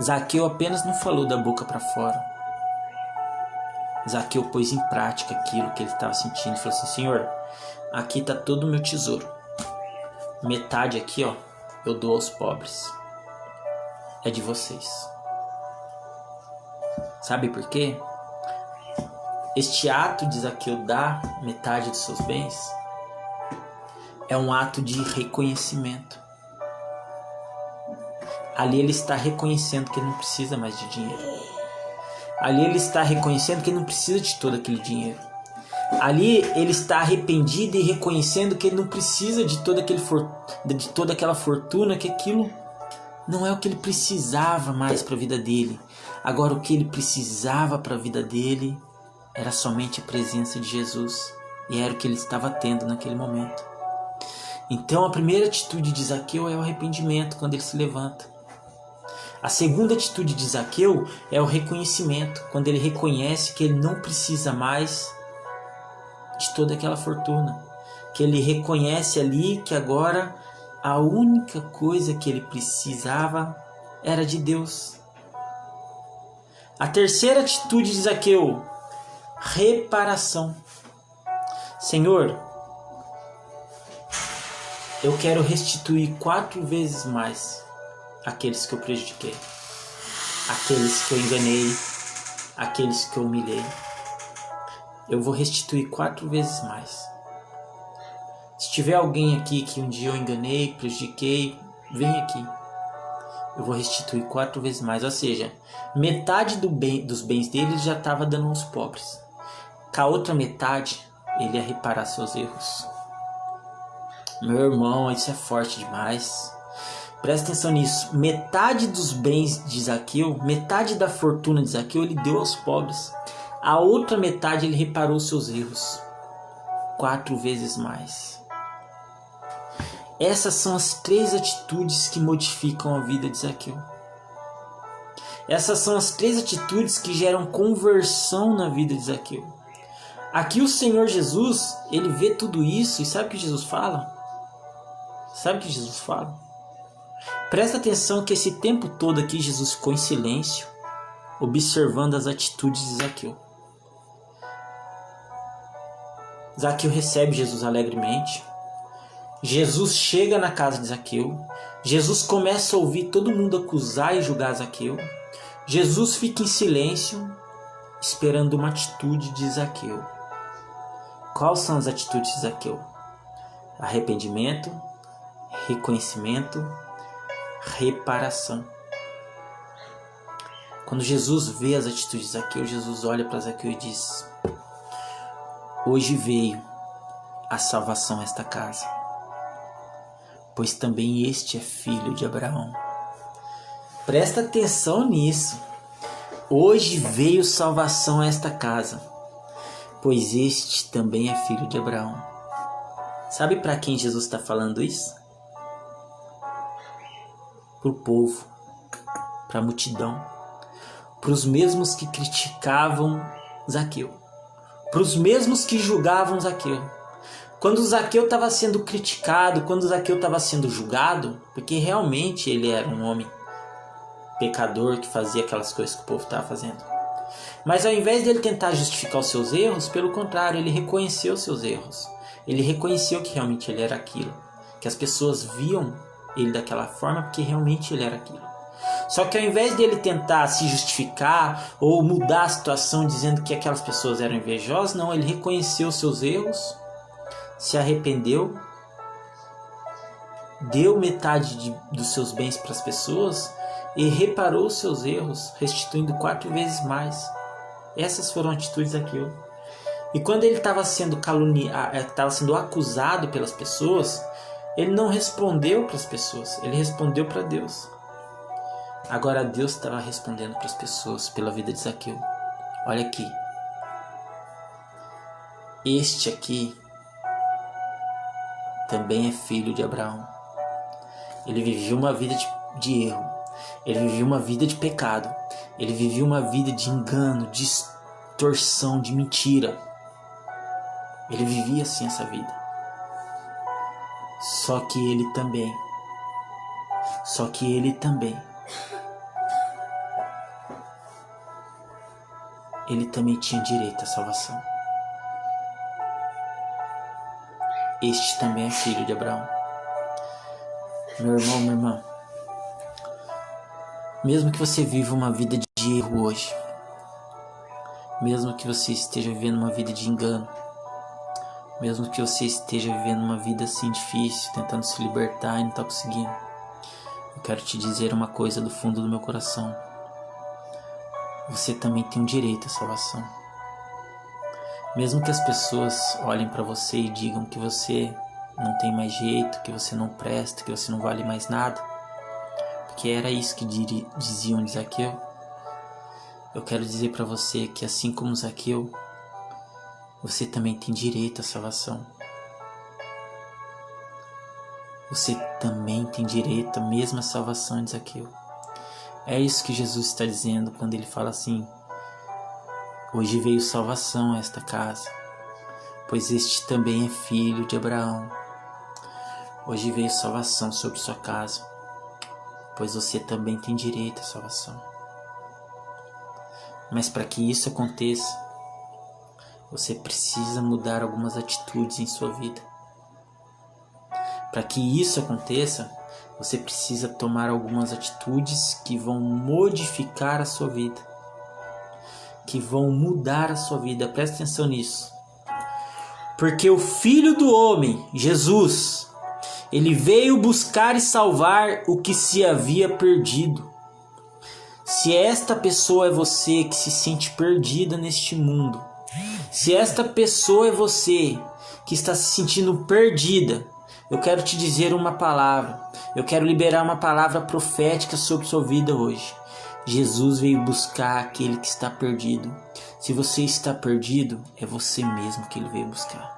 Zaqueu apenas não falou da boca para fora. Zaqueu pôs em prática aquilo que ele estava sentindo e falou assim: Senhor, aqui está todo o meu tesouro. Metade aqui, ó, eu dou aos pobres. É de vocês. Sabe por quê? Este ato de Zaqueu dar metade dos seus bens é um ato de reconhecimento. Ali ele está reconhecendo que ele não precisa mais de dinheiro. Ali ele está reconhecendo que ele não precisa de todo aquele dinheiro. Ali ele está arrependido e reconhecendo que ele não precisa de toda aquela fortuna, que aquilo não é o que ele precisava mais para a vida dele. Agora o que ele precisava para a vida dele era somente a presença de Jesus. E era o que ele estava tendo naquele momento. Então a primeira atitude de Zaqueu é o arrependimento quando ele se levanta. A segunda atitude de Zaqueu é o reconhecimento, quando ele reconhece que ele não precisa mais de toda aquela fortuna. Que ele reconhece ali que agora a única coisa que ele precisava era de Deus. A terceira atitude de Zaqueu: reparação. Senhor, eu quero restituir 4 vezes mais aqueles que eu prejudiquei, aqueles que eu enganei, aqueles que eu humilhei. Eu vou restituir 4 vezes mais. Se tiver alguém aqui que um dia eu enganei, prejudiquei, vem aqui. Eu vou restituir 4 vezes mais. Ou seja, metade dos bens dele ele já estava dando aos pobres. Com a outra metade, ele ia reparar seus erros. Meu irmão, isso é forte demais. Presta atenção nisso. Metade dos bens de Zaqueu, metade da fortuna de Zaqueu, ele deu aos pobres. A outra metade ele reparou seus erros 4 vezes mais. Essas são as 3 atitudes que modificam a vida de Zaqueu. Essas são as 3 atitudes que geram conversão na vida de Zaqueu. Aqui o Senhor Jesus, ele vê tudo isso e sabe o que Jesus fala? Sabe o que Jesus fala? Presta atenção que esse tempo todo aqui Jesus ficou em silêncio, observando as atitudes de Zaqueu. Zaqueu recebe Jesus alegremente. Jesus chega na casa de Zaqueu. Jesus começa a ouvir todo mundo acusar e julgar Zaqueu. Jesus fica em silêncio, esperando uma atitude de Zaqueu. Quais são as atitudes de Zaqueu? Arrependimento, reconhecimento, reparação. Quando Jesus vê as atitudes de Zaqueu, Jesus olha para Zaqueu e diz: hoje veio a salvação a esta casa, pois também este é filho de Abraão. Presta atenção nisso. Hoje veio salvação a esta casa, pois este também é filho de Abraão. Sabe para quem Jesus está falando isso? Para o povo, para a multidão, para os mesmos que criticavam Zaqueu, para os mesmos que julgavam Zaqueu. Quando Zaqueu estava sendo criticado, quando Zaqueu estava sendo julgado, porque realmente ele era um homem pecador que fazia aquelas coisas que o povo estava fazendo. Mas ao invés dele tentar justificar os seus erros, pelo contrário, ele reconheceu os seus erros. Ele reconheceu que realmente ele era aquilo, que as pessoas viam ele daquela forma porque realmente ele era aquilo. Só que ao invés dele tentar se justificar ou mudar a situação dizendo que aquelas pessoas eram invejosas, não, ele reconheceu os seus erros, se arrependeu, deu metade dos seus bens para as pessoas e reparou os seus erros, restituindo 4 vezes mais. Essas foram atitudes daquilo. E quando ele estava sendo estava sendo acusado pelas pessoas, ele não respondeu para as pessoas, ele respondeu para Deus. Agora Deus estava respondendo para as pessoas pela vida de Zaqueu. Olha aqui. Este aqui também é filho de Abraão. Ele viveu uma vida de erro. Ele vivia uma vida de pecado. Ele vivia uma vida de engano, de extorsão, de mentira. Ele vivia assim essa vida. Só que ele também tinha direito à salvação. Este também é filho de Abraão. Meu irmão, minha irmã, mesmo que você viva uma vida de erro hoje, mesmo que você esteja vivendo uma vida de engano, mesmo que você esteja vivendo uma vida assim difícil, tentando se libertar e não está conseguindo, eu quero te dizer uma coisa do fundo do meu coração. Você também tem um direito à salvação. Mesmo que as pessoas olhem para você e digam que você não tem mais jeito, que você não presta, que você não vale mais nada, porque era isso que diziam de Zaqueu, eu quero dizer para você que assim como Zaqueu, você também tem direito à salvação. Você também tem direito à mesma salvação de Zaqueu. É isso que Jesus está dizendo quando ele fala assim: hoje veio salvação a esta casa, pois este também é filho de Abraão. Hoje veio salvação sobre sua casa, pois você também tem direito à salvação. Mas para que isso aconteça, você precisa mudar algumas atitudes em sua vida. Para que isso aconteça, você precisa tomar algumas atitudes que vão modificar a sua vida, que vão mudar a sua vida. Presta atenção nisso. Porque o Filho do Homem, Jesus, ele veio buscar e salvar o que se havia perdido. Se esta pessoa é você que se sente perdida neste mundo, se esta pessoa é você que está se sentindo perdida, eu quero te dizer uma palavra. Eu quero liberar uma palavra profética sobre sua vida hoje. Jesus veio buscar aquele que está perdido. Se você está perdido, é você mesmo que Ele veio buscar.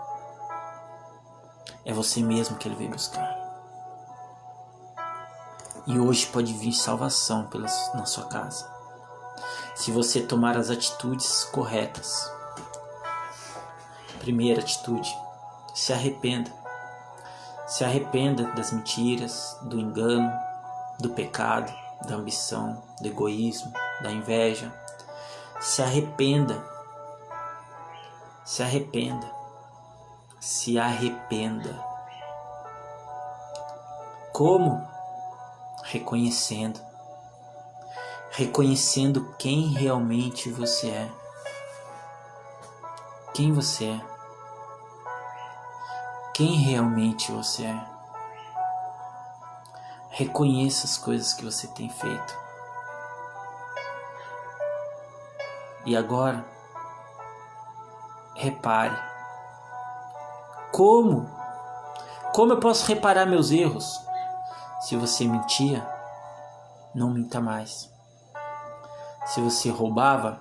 É você mesmo que Ele veio buscar. E hoje pode vir salvação na sua casa. Se você tomar as atitudes corretas. Primeira atitude, se arrependa. Se arrependa das mentiras, do engano, do pecado, da ambição, do egoísmo, da inveja. Se arrependa. Se arrependa. Se arrependa. Como? Reconhecendo. Reconhecendo quem realmente você é. Quem você é. Quem realmente você é. Reconheça as coisas que você tem feito. E agora, repare. Como? Como eu posso reparar meus erros? Se você mentia, não minta mais. Se você roubava,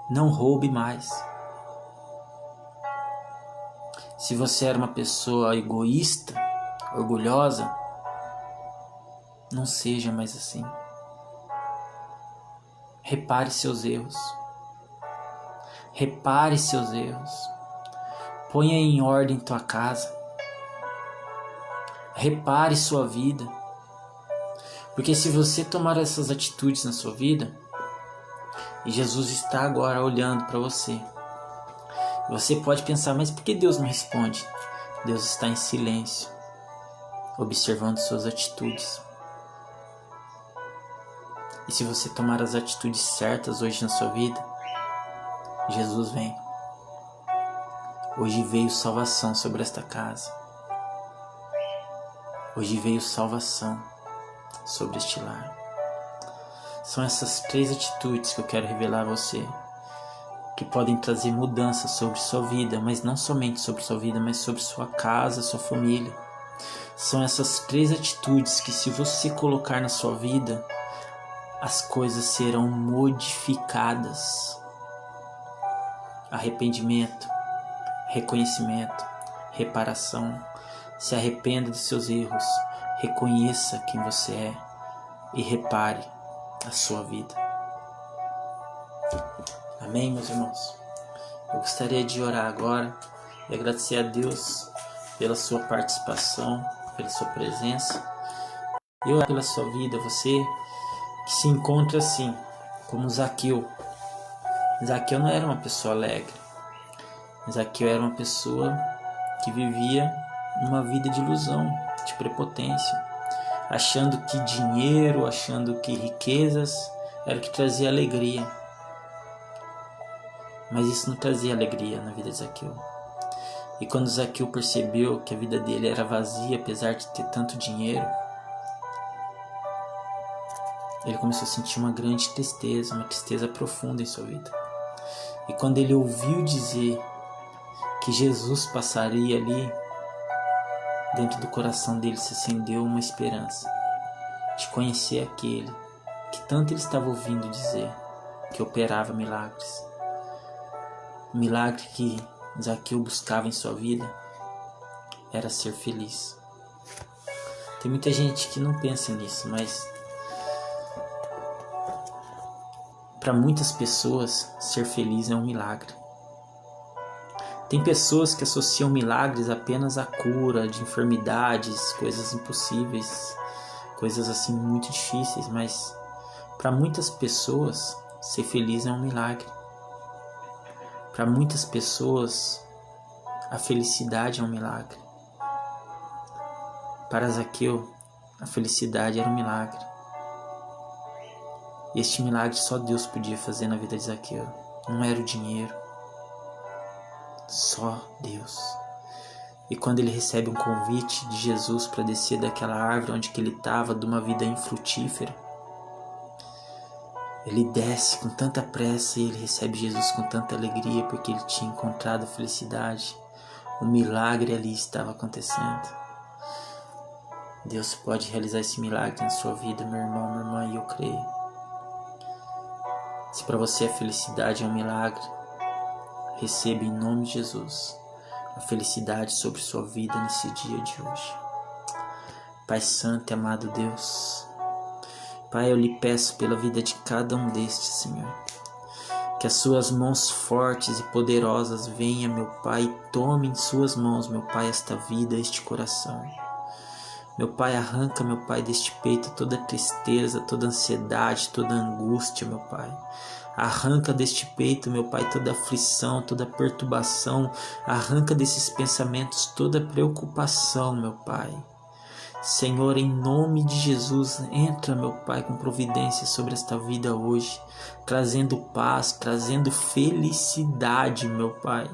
não roube mais. Se você era uma pessoa egoísta, orgulhosa, não seja mais assim. Repare seus erros. Repare seus erros. Ponha em ordem tua casa. Repare sua vida. Porque se você tomar essas atitudes na sua vida, e Jesus está agora olhando para você, você pode pensar, mas por que Deus não responde? Deus está em silêncio, observando suas atitudes. E se você tomar as atitudes certas hoje na sua vida, Jesus vem. Hoje veio salvação sobre esta casa. Hoje veio salvação sobre este lar. São essas 3 atitudes que eu quero revelar a você, que podem trazer mudança sobre sua vida, mas não somente sobre sua vida, mas sobre sua casa, sua família. São essas 3 atitudes que, se você colocar na sua vida, as coisas serão modificadas. Arrependimento, reconhecimento, reparação. Se arrependa dos seus erros, reconheça quem você é e repare a sua vida. Amém, meus irmãos? Eu gostaria de orar agora e agradecer a Deus pela sua participação, pela sua presença. E orar pela sua vida, você que se encontra assim, como Zaqueu. Zaqueu não era uma pessoa alegre. Zaqueu era uma pessoa que vivia uma vida de ilusão, de prepotência, achando que dinheiro, achando que riquezas era o que trazia alegria. Mas isso não trazia alegria na vida de Zaqueu. E quando Zaqueu percebeu que a vida dele era vazia, apesar de ter tanto dinheiro, ele começou a sentir uma grande tristeza, uma tristeza profunda em sua vida. E quando ele ouviu dizer que Jesus passaria ali, dentro do coração dele se acendeu uma esperança de conhecer aquele que tanto ele estava ouvindo dizer, que operava milagres. O milagre que Zaqueu buscava em sua vida era ser feliz. Tem muita gente que não pensa nisso, mas para muitas pessoas ser feliz é um milagre. Tem pessoas que associam milagres apenas à cura de enfermidades, coisas impossíveis, coisas assim muito difíceis, mas para muitas pessoas ser feliz é um milagre. Para muitas pessoas a felicidade é um milagre. Para Zaqueu, a felicidade era um milagre. E este milagre só Deus podia fazer na vida de Zaqueu. Não era o dinheiro. Só Deus. E quando ele recebe um convite de Jesus para descer daquela árvore onde que ele estava, de uma vida infrutífera, ele desce com tanta pressa e ele recebe Jesus com tanta alegria, porque ele tinha encontrado a felicidade. O milagre ali estava acontecendo. Deus pode realizar esse milagre na sua vida, meu irmão, minha irmã, e eu creio. Se para você a felicidade é um milagre, receba em nome de Jesus a felicidade sobre sua vida nesse dia de hoje. Pai Santo e amado Deus, Pai, eu lhe peço pela vida de cada um destes, Senhor, que as suas mãos fortes e poderosas venham, meu Pai, e tome em suas mãos, meu Pai, esta vida, este coração. Meu Pai, arranca, meu Pai, deste peito toda tristeza, toda ansiedade, toda angústia, meu Pai. Arranca deste peito, meu Pai, toda aflição, toda perturbação. Arranca desses pensamentos toda preocupação, meu Pai. Senhor, em nome de Jesus, entra, meu Pai, com providência sobre esta vida hoje, trazendo paz, trazendo felicidade, meu Pai.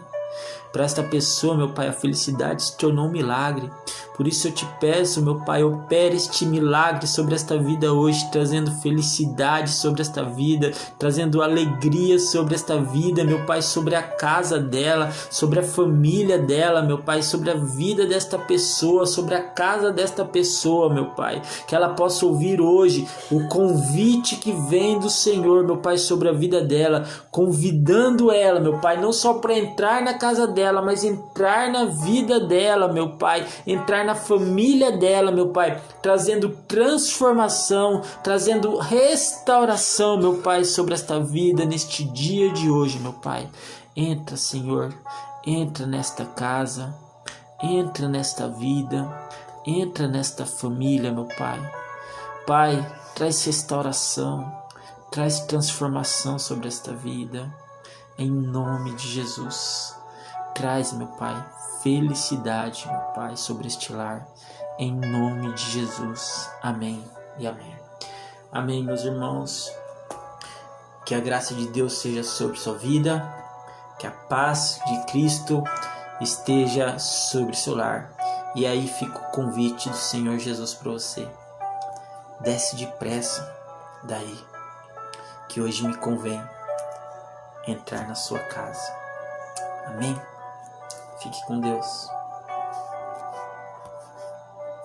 Para esta pessoa, meu Pai, a felicidade se tornou um milagre. Por isso eu te peço, meu Pai, opere este milagre sobre esta vida hoje, trazendo felicidade sobre esta vida, trazendo alegria sobre esta vida, meu Pai, sobre a casa dela, sobre a família dela, meu Pai, sobre a vida desta pessoa, sobre a casa desta pessoa, meu Pai. Que ela possa ouvir hoje o convite que vem do Senhor, meu Pai, sobre a vida dela, convidando ela, meu Pai, não só para entrar na casa dela, mas entrar na vida dela, meu Pai, entrar na família dela, meu Pai, trazendo transformação, trazendo restauração, meu Pai, sobre esta vida neste dia de hoje, meu Pai. Entra, Senhor, entra nesta casa, entra nesta vida, entra nesta família, meu Pai. Pai, traz restauração, traz transformação sobre esta vida, em nome de Jesus. Traz, meu Pai, felicidade, meu Pai, sobre este lar, em nome de Jesus. Amém e amém. Amém, meus irmãos. Que a graça de Deus seja sobre sua vida, que a paz de Cristo esteja sobre seu lar. E aí fica o convite do Senhor Jesus para você. Desce depressa daí, que hoje me convém entrar na sua casa. Amém? Fique com Deus.